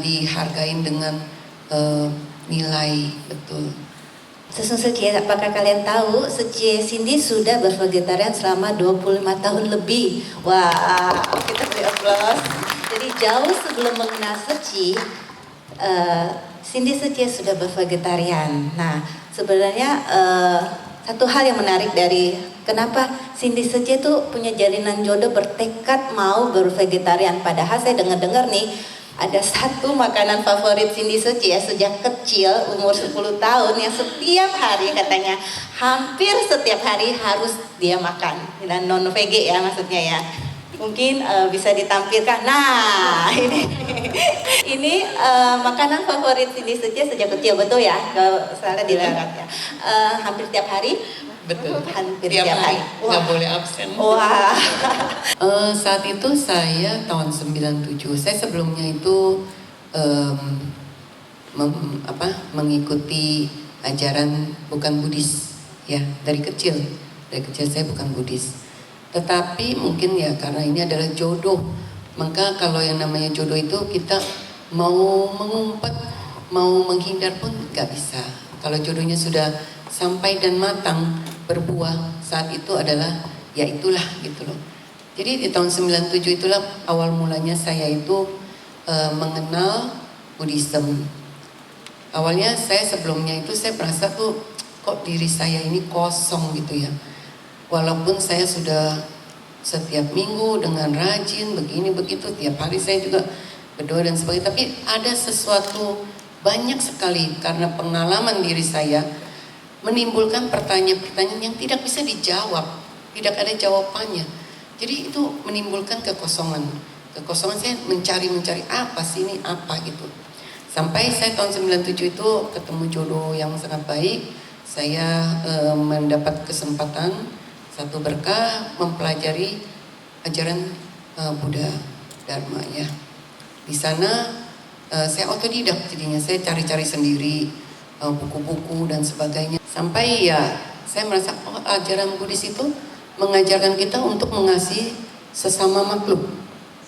dihargain dengan nilai, betul. Sesungguhnya apakah kalian tahu Cindy sudah bervegetarian selama 25 tahun lebih. Wah, kita beri aplaus. Jadi jauh sebelum mengenal Cindy sudah bervegetarian. Nah, sebenarnya satu hal yang menarik dari kenapa Cindy itu punya jalinan jodoh bertekad mau bervegetarian. Padahal saya dengar-dengar nih ada satu makanan favorit Cindy ya sejak kecil umur 10 tahun yang setiap hari katanya hampir setiap hari harus dia makan, dan non vege ya maksudnya ya. Mungkin bisa ditampilkan. Nah, ini makanan favorit Cindy sejak kecil, betul ya? Kalau salah dilarat ya. Hampir tiap hari. Betul. Hampir tiap hari. Nggak boleh absen. Wah. Saat itu saya tahun 97. Saya sebelumnya itu mengikuti ajaran bukan Buddhis ya, dari kecil. Dari kecil saya bukan Buddhis. Tetapi mungkin ya karena ini adalah jodoh, maka kalau yang namanya jodoh itu kita mau mengumpet, mau menghindar pun gak bisa. Kalau jodohnya sudah sampai dan matang, berbuah, saat itu adalah ya itulah gitu loh. Jadi di tahun 97 itulah awal mulanya saya itu mengenal Buddhism. Awalnya saya sebelumnya itu saya merasa tuh kok diri saya ini kosong gitu ya. Walaupun saya sudah setiap minggu dengan rajin begini begitu, tiap hari saya juga berdoa dan sebagainya, tapi ada sesuatu banyak sekali karena pengalaman diri saya menimbulkan pertanyaan-pertanyaan yang tidak bisa dijawab, tidak ada jawabannya. Jadi itu menimbulkan kekosongan. Kekosongan saya mencari apa sih ini apa gitu. Sampai saya tahun 97 itu ketemu jodoh yang sangat baik. Saya mendapat kesempatan satu berkah mempelajari ajaran Buddha Dharma ya. Di sana saya otodidak, jadinya saya cari-cari sendiri buku-buku dan sebagainya. Sampai ya saya merasa ajaran Buddhis itu mengajarkan kita untuk mengasihi sesama makhluk.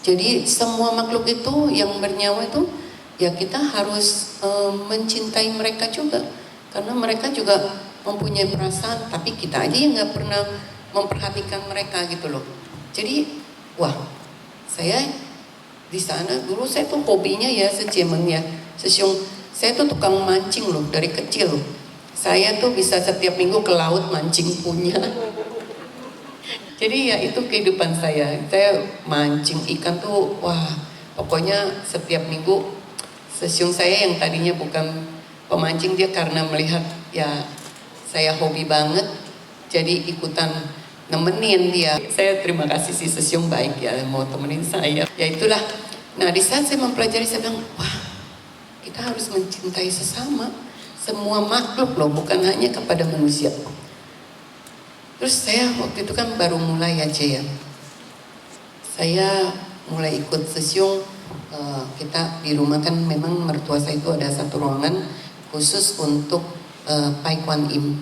Jadi semua makhluk itu yang bernyawa itu ya kita harus mencintai mereka juga, karena mereka juga mempunyai perasaan, tapi kita aja yang nggak pernah memperhatikan mereka gitu loh. Jadi wah, saya di sana dulu saya tuh hobinya ya saya tuh tukang mancing loh dari kecil. Saya tuh bisa setiap minggu ke laut mancing punya. Jadi ya itu kehidupan saya. Saya mancing ikan tuh wah, pokoknya setiap minggu. Sesiung saya yang tadinya bukan pemancing, dia karena melihat ya saya hobi banget, jadi ikutan nemenin dia. Saya terima kasih si Sesiung baik ya mau temenin saya. Ya itulah. Nah di saat saya mempelajari saya bilang wah, kita harus mencintai sesama, semua makhluk loh, bukan hanya kepada manusia. Terus saya waktu itu kan baru mulai aja ya. Saya mulai ikut Sesiung. Kita di rumah kan memang mertua saya itu ada satu ruangan khusus untuk Pai Kuan Im.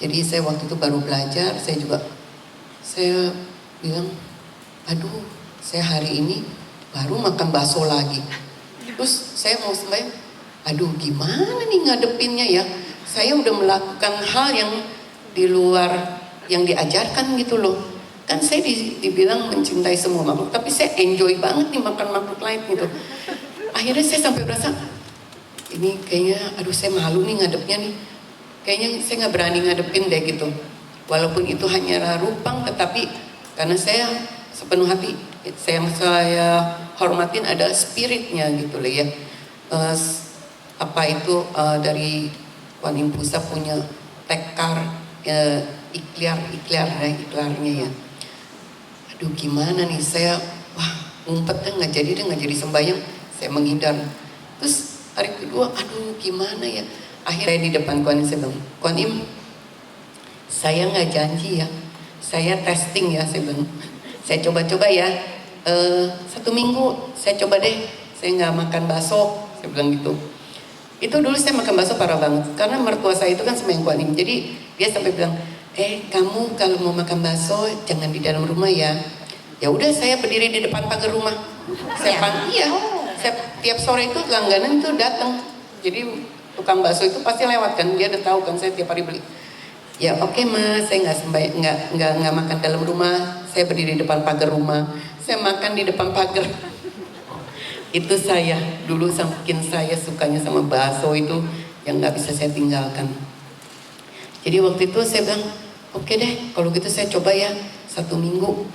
Jadi saya waktu itu baru belajar, saya bilang, aduh saya hari ini baru makan bakso lagi. Terus saya mau sembahyang, aduh gimana nih ngadepinnya ya. Saya udah melakukan hal yang di luar yang diajarkan gitu loh. Kan saya dibilang mencintai semua makhluk, tapi saya enjoy banget nih makan makhluk lain gitu. Akhirnya saya sampai berasa, ini kayaknya aduh saya malu nih ngadepnya nih. Kayaknya saya nggak berani ngadepin deh gitu. Walaupun itu hanya rupang, tetapi karena saya sepenuh hati, saya hormatin ada spiritnya gitu loh ya. Dari Kuan Im Pusat punya tekar iklarnya ya. aduh gimana nih saya, wah ngumpet nggak jadi sembahyang, saya menghindar. Terus hari kedua, aduh gimana ya, akhirnya di depan Kuan Im saya bilang, Kuan Im, saya nggak janji ya, saya testing ya, saya bilang, saya coba-coba ya, 1 minggu saya coba deh, saya nggak makan bakso, saya bilang gitu. Itu dulu saya makan bakso parah banget, karena mertua saya itu kan sembahyang Kuan Im, jadi dia sampai bilang, kamu kalau mau makan bakso jangan di dalam rumah ya. Ya udah, saya berdiri di depan pagar rumah, saya panggil, saya tiap sore itu langganan itu datang, jadi tukang bakso itu pasti lewat kan, dia udah tahu kan saya tiap hari beli. Ya oke mas, saya nggak makan dalam rumah, saya berdiri di depan pagar rumah, saya makan di depan pagar. Itu saya dulu, saking saya sukanya sama bakso itu yang nggak bisa saya tinggalkan. Jadi waktu itu saya bilang, oke deh kalau gitu saya coba ya 1 minggu.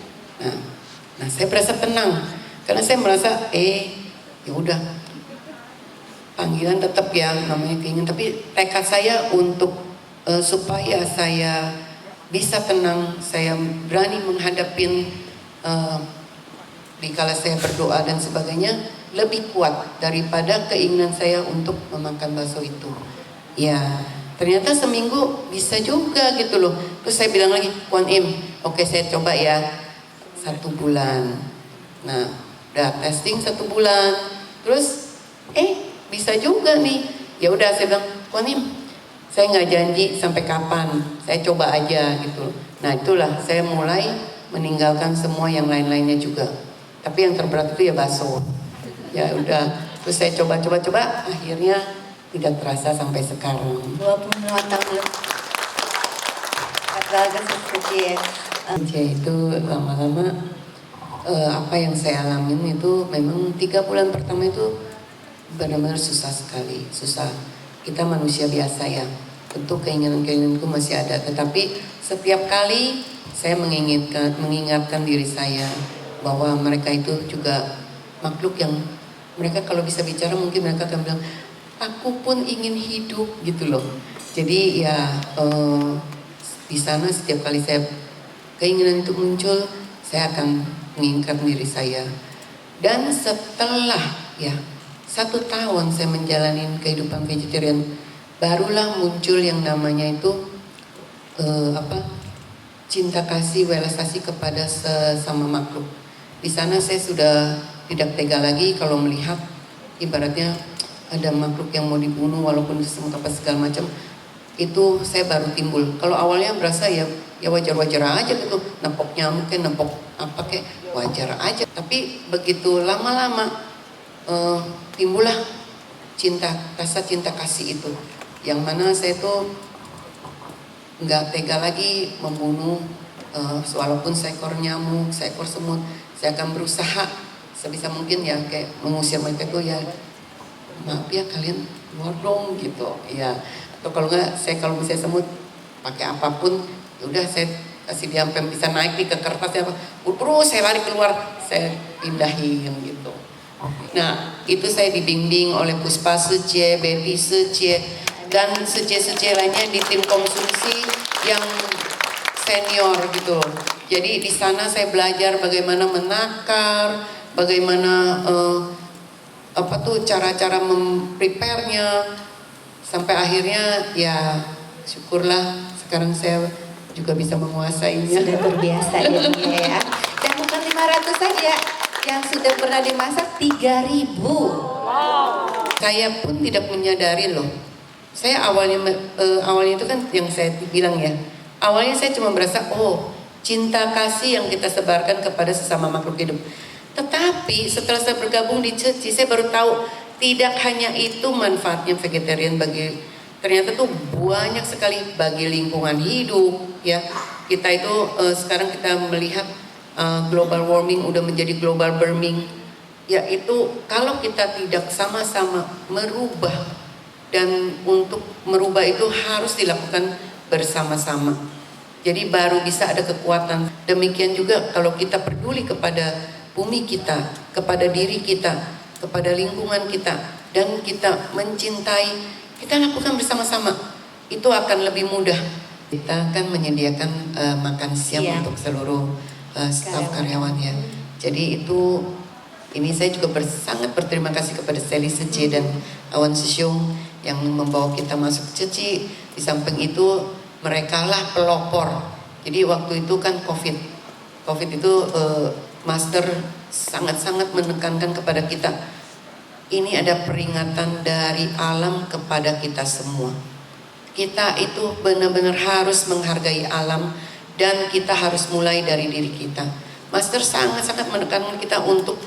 Nah saya berasa tenang karena saya merasa ya udah, panggilan tetap ya namanya keinginan, tapi tekad saya untuk supaya saya bisa tenang, saya berani menghadapin dikala saya berdoa dan sebagainya, lebih kuat daripada keinginan saya untuk memakan bakso itu. Ya ternyata seminggu bisa juga gitu loh. Terus saya bilang lagi, Kuan Im, oke saya coba ya 1 bulan. Nah udah testing 1 bulan, terus bisa juga nih. Ya udah saya bilang, Kuan Im, saya nggak janji sampai kapan, saya coba aja gitu. Nah itulah saya mulai meninggalkan semua yang lain-lainnya juga. Tapi yang terberat itu ya bakso. Ya udah, terus saya coba, akhirnya tidak terasa sampai sekarang. 25 tahun. Bagus seperti ya. Itu lama-lama apa yang saya alamin itu memang 3 bulan pertama itu benar-benar susah sekali, susah. Kita manusia biasa ya, tentu keinginan-keinginanku masih ada, tetapi setiap kali saya mengingatkan diri saya bahwa mereka itu juga makhluk yang mereka kalau bisa bicara mungkin mereka akan bilang, aku pun ingin hidup gitu loh. Jadi ya di sana setiap kali saya keinginan itu muncul, saya akan mengingatkan diri saya. Dan setelah ya 1 tahun saya menjalani kehidupan vegetarian, barulah muncul yang namanya itu cinta kasih, welas kasih kepada sesama makhluk. Di sana saya sudah tidak tega lagi kalau melihat ibaratnya ada makhluk yang mau dibunuh walaupun semut apa segala macam. Itu saya baru timbul. Kalau awalnya berasa ya wajar-wajar aja gitu, nempok nyamuk kayak nempok apa kayak wajar aja. Tapi begitu lama-lama timbullah rasa cinta kasih itu, yang mana saya tuh nggak tega lagi membunuh walaupun seekor nyamuk, seekor semut. Saya akan berusaha sebisa mungkin ya kayak mengusir mereka itu ya, maaf ya kalian keluar dong gitu ya. Atau kalau enggak, saya kalau misalnya semut pakai apapun ya udah saya kasih dia sampai bisa naik nih ke kertasnya apa, buru-buru saya lari keluar, saya pindahin gitu. Nah itu saya dibimbing oleh Puspa Sucie, Baby Sucie, dan Sucie lainnya di tim konsumsi yang senior gitu. Jadi di sana saya belajar bagaimana menakar, bagaimana cara-cara memprepare-nya, sampai akhirnya ya syukurlah sekarang saya juga bisa menguasainya. Sudah terbiasa jadinya ya. Dan bukan 500 saja, yang sudah pernah dimasak 3.000. Saya pun tidak menyadari loh. Saya awalnya itu kan yang saya bilang ya, awalnya saya cuma berasa cinta kasih yang kita sebarkan kepada sesama makhluk hidup. Tetapi setelah saya bergabung di Ceci, saya baru tahu tidak hanya itu manfaatnya vegetarian ternyata tuh banyak sekali bagi lingkungan hidup ya. Kita itu sekarang kita melihat global warming udah menjadi global burning. Yaitu kalau kita tidak sama-sama merubah, dan untuk merubah itu harus dilakukan bersama-sama. Jadi baru bisa ada kekuatan. Demikian juga kalau kita peduli kepada bumi kita, kepada diri kita, kepada lingkungan kita, dan kita mencintai, kita lakukan bersama-sama, itu akan lebih mudah. Kita akan menyediakan makan siang untuk seluruh staf karyawan ya. Jadi itu ini saya juga sangat berterima kasih kepada Sally Seje dan Awan Sisyong yang membawa kita masuk Ceci. Di samping itu mereka lah pelopor. Jadi waktu itu kan COVID itu Master sangat-sangat menekankan kepada kita. Ini ada peringatan dari alam kepada kita semua. Kita itu benar-benar harus menghargai alam dan kita harus mulai dari diri kita. Master sangat-sangat menekankan kita untuk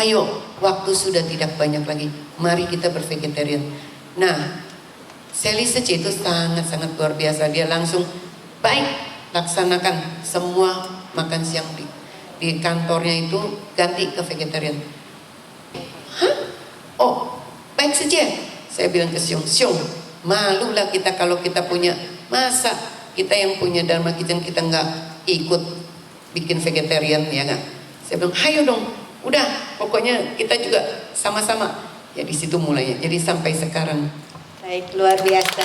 ayo, waktu sudah tidak banyak lagi. Mari kita bervegetarian. Nah, Sally Seje itu sangat-sangat luar biasa. Dia langsung baik laksanakan semua makan siang di kantornya itu ganti ke vegetarian. Hah? Oh, baik saja. Saya bilang ke Siong, malulah kita kalau kita punya, masa kita yang punya Dharma Kitchen kita nggak ikut bikin vegetarian ya nggak? Saya bilang, hayo dong, udah, pokoknya kita juga sama-sama. Ya di situ mulainya. Jadi sampai sekarang. Baik, luar biasa.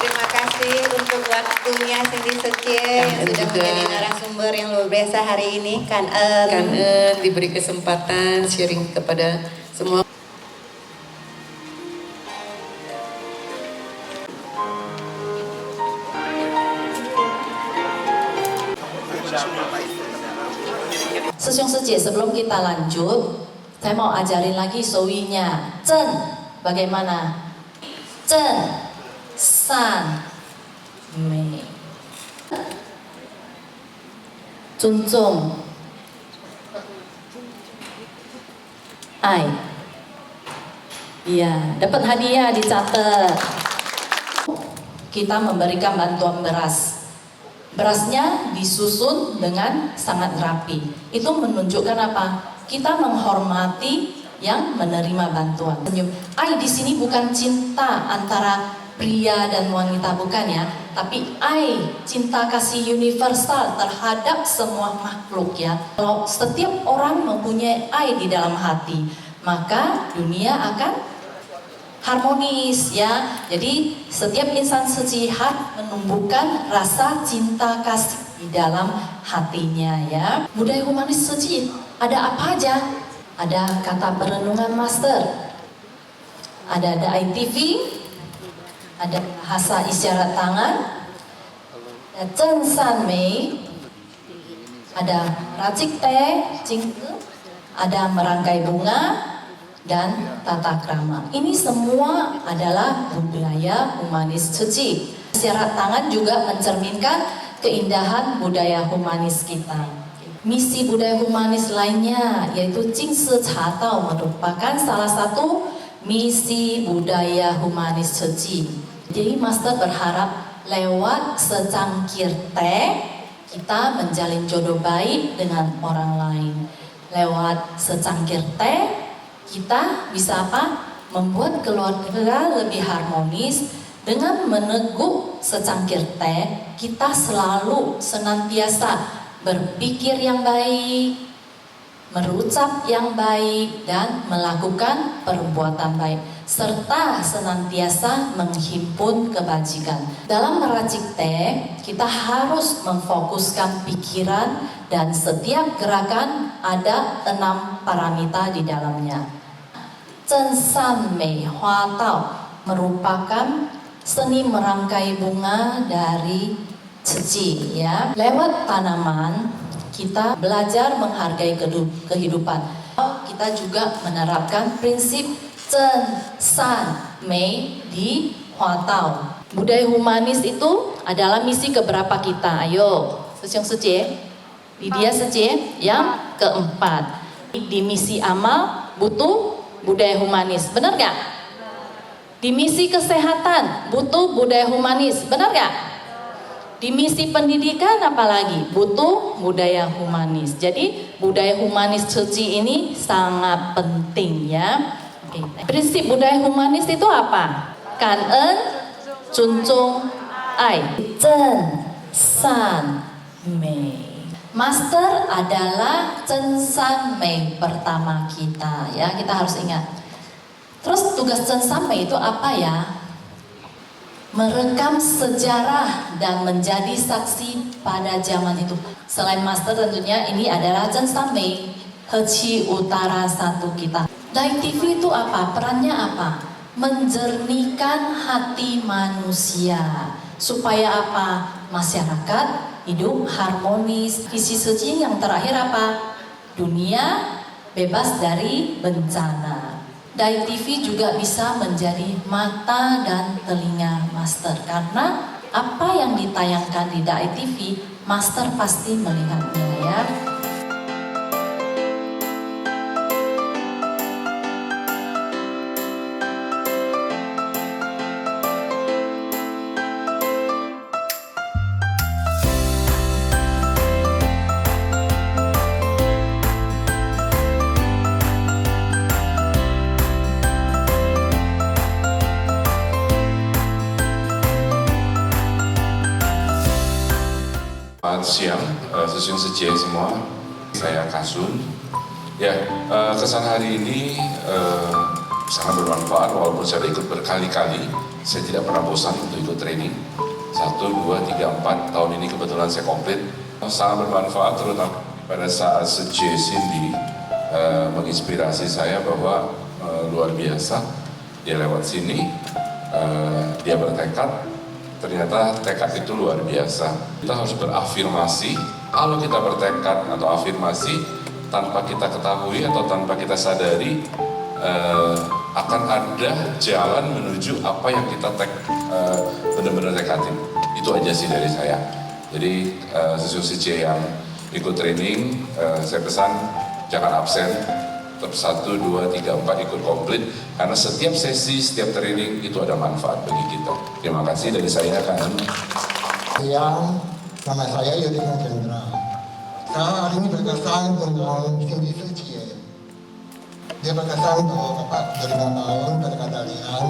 Terima kasih untuk waktunya Cindy Seje yang sudah juga menjadi narasumber yang luar biasa hari ini. Kanen diberi kesempatan sharing kepada semua. Sisyong Seje, sebelum kita lanjut, saya mau ajarin lagi sowinya. Zhen, bagaimana? Zhen, san, mei. Zunzong, ai. Iya, dapat hadiah dicatat. Kita memberikan bantuan beras. Berasnya disusun dengan sangat rapi. Itu menunjukkan apa? Kita menghormati yang menerima bantuan. Ai di sini bukan cinta antara pria dan wanita, bukan ya, tapi ai cinta kasih universal terhadap semua makhluk ya. Kalau setiap orang mempunyai ai di dalam hati, maka dunia akan harmonis ya. Jadi setiap insan sejihat menumbuhkan rasa cinta kasih di dalam hatinya ya. Budaya humanis seji ada apa aja? Ada kata perenungan Master, ada ITV, ada bahasa isyarat tangan, ada Zhen San Mei, ada racik teh, jingke, ada merangkai bunga, dan tata krama. Ini semua adalah budaya humanis Ceci. Isyarat tangan juga mencerminkan keindahan budaya humanis kita. Misi budaya humanis lainnya yaitu Jingsi Cadao merupakan salah satu misi budaya humanis Ceci. Jadi Master berharap lewat secangkir teh kita menjalin jodoh baik dengan orang lain. Lewat secangkir teh kita bisa apa? Membuat keluarga lebih harmonis. Dengan meneguk secangkir teh, kita selalu senantiasa berpikir yang baik, merucap yang baik, dan melakukan perbuatan baik, serta senantiasa menghimpun kebajikan. Dalam meracik teh, kita harus memfokuskan pikiran dan setiap gerakan ada 6 paramita di dalamnya. Zhen San Mei Hua Dao merupakan seni merangkai bunga dari Ceci ya. Lewat tanaman kita belajar menghargai kehidupan. Kita juga menerapkan prinsip Zhen San Mei di Hua Dao. Budaya humanis itu adalah misi keberapa kita? Ayo, Sisyong Seje, Lydia Seje yang keempat. Di misi amal butuh budaya humanis, benar gak? Di misi kesehatan butuh budaya humanis, benar gak? Di misi pendidikan apalagi butuh budaya humanis. Jadi budaya humanis Ceci ini sangat penting ya. Oke. Prinsip budaya humanis itu apa? Kanen, Zunzong, ai, Zhen San Mei. Master adalah Zhen San Mei pertama kita ya, kita harus ingat. Terus tugas Zhen San Mei itu apa ya? merekam sejarah dan menjadi saksi pada zaman itu. Selain master tentunya ini adalah Chen Sanmei, Heci Utara 1 kita. Dai TV itu apa? Perannya apa? Menjernihkan hati manusia. Supaya apa? Masyarakat hidup harmonis. Visi Seji yang terakhir apa? Dunia bebas dari bencana. Dai TV juga bisa menjadi mata dan telinga master, karena apa yang ditayangkan di Dai TV, master pasti melihatnya ya. Selamat siang, Susun Seje semua. Saya Kasun. Ya, kesan hari ini sangat bermanfaat walaupun saya ikut berkali-kali. Saya tidak pernah bosan untuk ikut training. 1, 2, 3, 4 tahun ini kebetulan saya komplit. Sangat bermanfaat terutama pada saat Seje Cindy menginspirasi saya bahwa luar biasa. Dia lewat sini, dia bertekad. Ternyata tekad itu luar biasa. Kita harus berafirmasi. Kalau kita bertekad atau afirmasi tanpa kita ketahui atau tanpa kita sadari, akan ada jalan menuju apa yang kita benar-benar tekatin. Itu aja sih dari saya. Jadi Susun CC yang ikut training, saya pesan jangan absen. Tetap 1, 2, 3, 4 ikut komplit, karena setiap sesi, setiap training itu ada manfaat bagi kita. Terima kasih dari saya, Kang. Siang, nama saya Yudhika Chandra. Saya hari ini berkesan dengan Cindy Seji. Dia berkesan bahwa Bapak 25 tahun berkadarian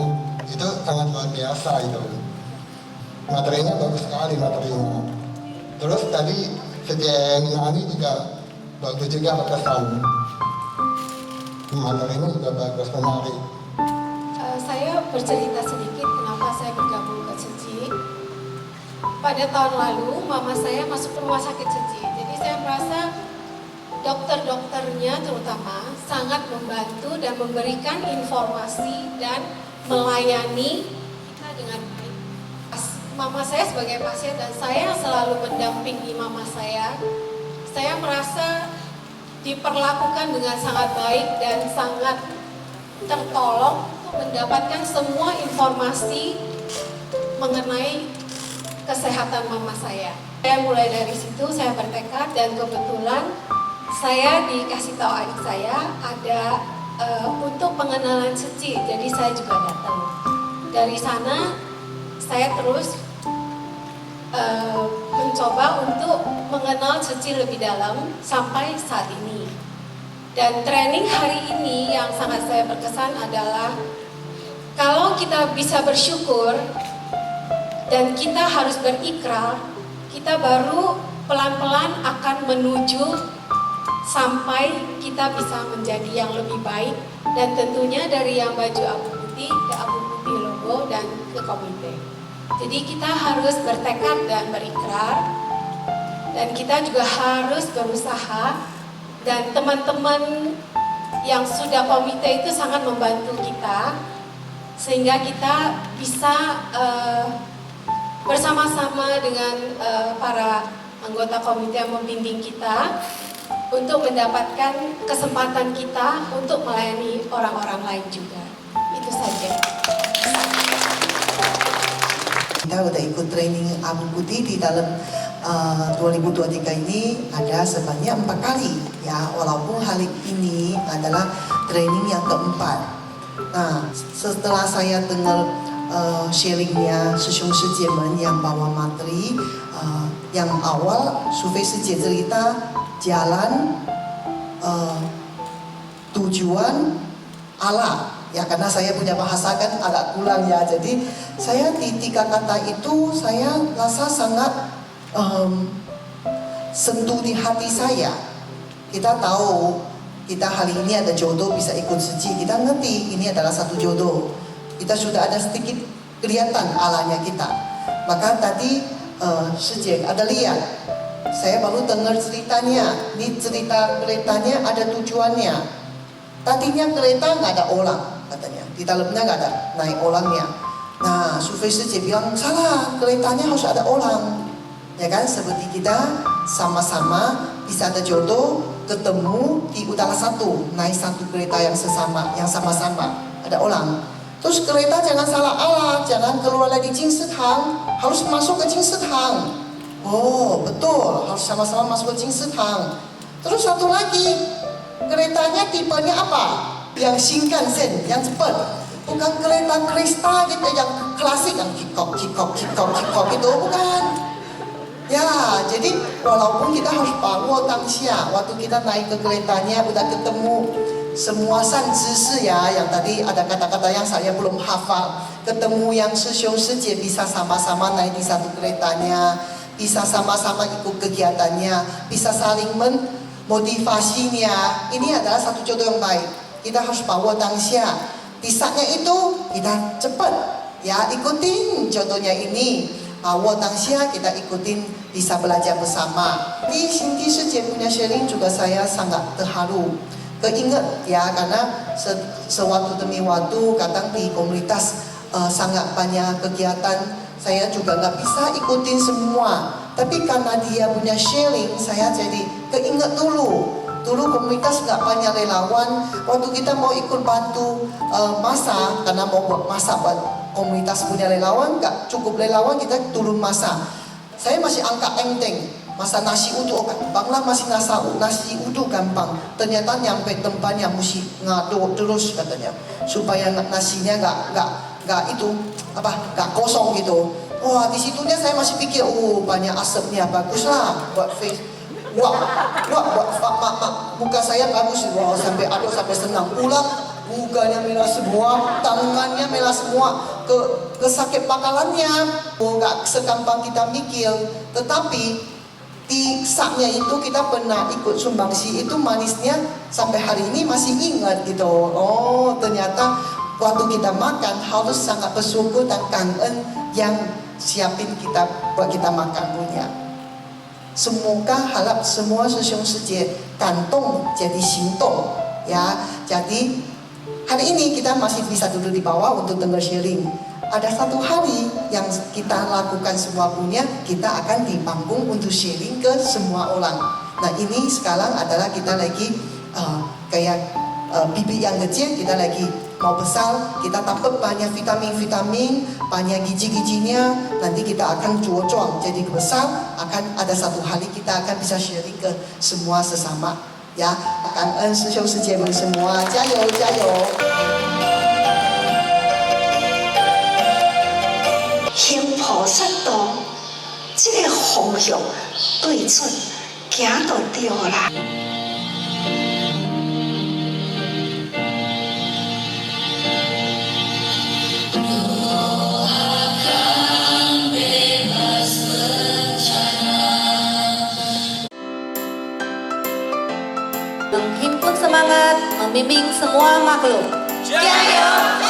itu sangat luar biasa itu. Materinya bagus sekali materinya. Terus tadi Sejen Nani juga bagus juga berkesan. Materinya juga bagus, menarik. Saya bercerita sedikit kenapa saya bergabung ke Seji. Pada tahun lalu, mama saya masuk ke rumah sakit Seji. Jadi saya merasa dokter-dokternya terutama sangat membantu dan memberikan informasi dan melayani kita dengan baik. Mama saya sebagai pasien dan saya selalu mendampingi mama saya merasa diperlakukan dengan sangat baik dan sangat tertolong untuk mendapatkan semua informasi mengenai kesehatan mama saya. Saya mulai dari situ, saya bertekad dan kebetulan saya dikasih tahu adik saya ada untuk pengenalan Seji, jadi saya juga datang. Dari sana saya terus mencoba untuk mengenal Seji lebih dalam sampai saat ini. Dan training hari ini yang sangat saya berkesan adalah kalau kita bisa bersyukur dan kita harus berikrar, kita baru pelan-pelan akan menuju sampai kita bisa menjadi yang lebih baik, dan tentunya dari yang baju abu putih ke abu putih logo dan ke komite. Jadi kita harus bertekad dan berikrar, dan kita juga harus berusaha, dan teman-teman yang sudah komite itu sangat membantu kita sehingga kita bisa bersama-sama dengan para anggota komite yang membimbing kita untuk mendapatkan kesempatan kita untuk melayani orang-orang lain juga. Itu saja. Kita udah ikut training abu putih di dalam 2023 ini ada sebanyak 4 kali ya, walaupun hari ini adalah training yang keempat. Nah, setelah saya dengar sharingnya Susun Seje yang bawa materi, yang awal Survei Seje cerita jalan, tujuan, alat. Ya, karena saya punya bahasa kan agak kurang ya, jadi saya di 3 kata itu saya rasa sangat sentuh di hati saya. Kita tahu kita hari ini ada jodoh bisa ikut Seji, kita ngerti ini adalah satu jodoh. Kita sudah ada sedikit kelihatan Allahnya kita. Maka tadi Sejek ada lihat, saya baru dengar ceritanya. Ini cerita keretanya ada tujuannya. Tadinya kereta nggak ada orang katanya, di dalamnya nggak ada naik orangnya. Nah, Sufei Sejek bilang salah, keretanya harus ada orang. Ya kan, seperti kita sama-sama bisa ada jodoh, ketemu di utara satu, naik satu kereta yang sama-sama ada orang. Terus kereta jangan salah arah, jangan keluar lagi Jingshitang, harus masuk ke Jingshitang. Oh betul, harus sama-sama masuk ke Jingshitang. Terus satu lagi, keretanya tipenya apa? Yang Shinkansen, yang cepat. Bukan kereta Krista gitu, yang klasik, yang kikok itu bukan. Ya, jadi walaupun kita harus bawa tangsia, waktu kita naik ke keretanya udah ketemu semua sanzisi ya, yang tadi ada kata-kata yang saya belum hafal. Ketemu yang Shishong Sejek bisa sama-sama naik di satu keretanya, bisa sama-sama ikut kegiatannya, bisa saling memotivasinya. Ini adalah satu contoh yang baik. Kita harus bawa tangsia. Di saatnya itu kita cepat ya, ikutin contohnya ini. Bawa tangsia, kita ikutin, bisa belajar bersama. Di Sindi Sejek punya sharing juga saya sangat terharu, keinget ya, karena sewaktu demi waktu kadang di komunitas sangat banyak kegiatan, saya juga nggak bisa ikutin semua. Tapi karena dia punya sharing, saya jadi keinget dulu komunitas nggak banyak relawan. Waktu kita mau ikut bantu masak, karena mau buat masak buat komunitas punya relawan, nggak cukup relawan, kita turun masak. Saya masih angkat enteng, masa nasi uduk gampang lah, masih nasi uduk gampang. Ternyata nyampe tempatnya mesti ngaduk terus katanya, supaya nasinya nggak kosong gitu. Wah, di situnya saya masih pikir, banyak asapnya, bagus lah buat face. Wah, buat muka saya bagus, wah sampai aduk sampai senang. Pulang mukanya merah semua, tangannya merah semua, ke sakit pakalannya. Nggak segampang kita mikir. Tetapi di saatnya itu kita pernah ikut sumbangsi, itu manisnya sampai hari ini masih ingat gitu. Oh ternyata waktu kita makan harus sangat bersyukur dan kangen yang siapin kita buat kita makan punya. Semoga harap semua Shishong Sejek kantong jadi sintong ya. Jadi hari ini kita masih bisa duduk di bawah untuk dengar sharing. Ada satu hari yang kita lakukan semua punya, kita akan di panggung untuk sharing ke semua orang. Nah ini sekarang adalah kita lagi kayak bibit yang kecil, kita lagi mau besar, kita dapat banyak vitamin-vitamin, banyak gizi-gizinya. Nanti kita akan cuocong jadi besar, akan ada satu hari kita akan bisa sharing ke semua sesama. Ya, kangen Shishong Sejek semua, jayo jayo. 行菩萨道，这个方向对准，行就对啦。Menghimpun semangat, membimbing semua makhluk. Jayo!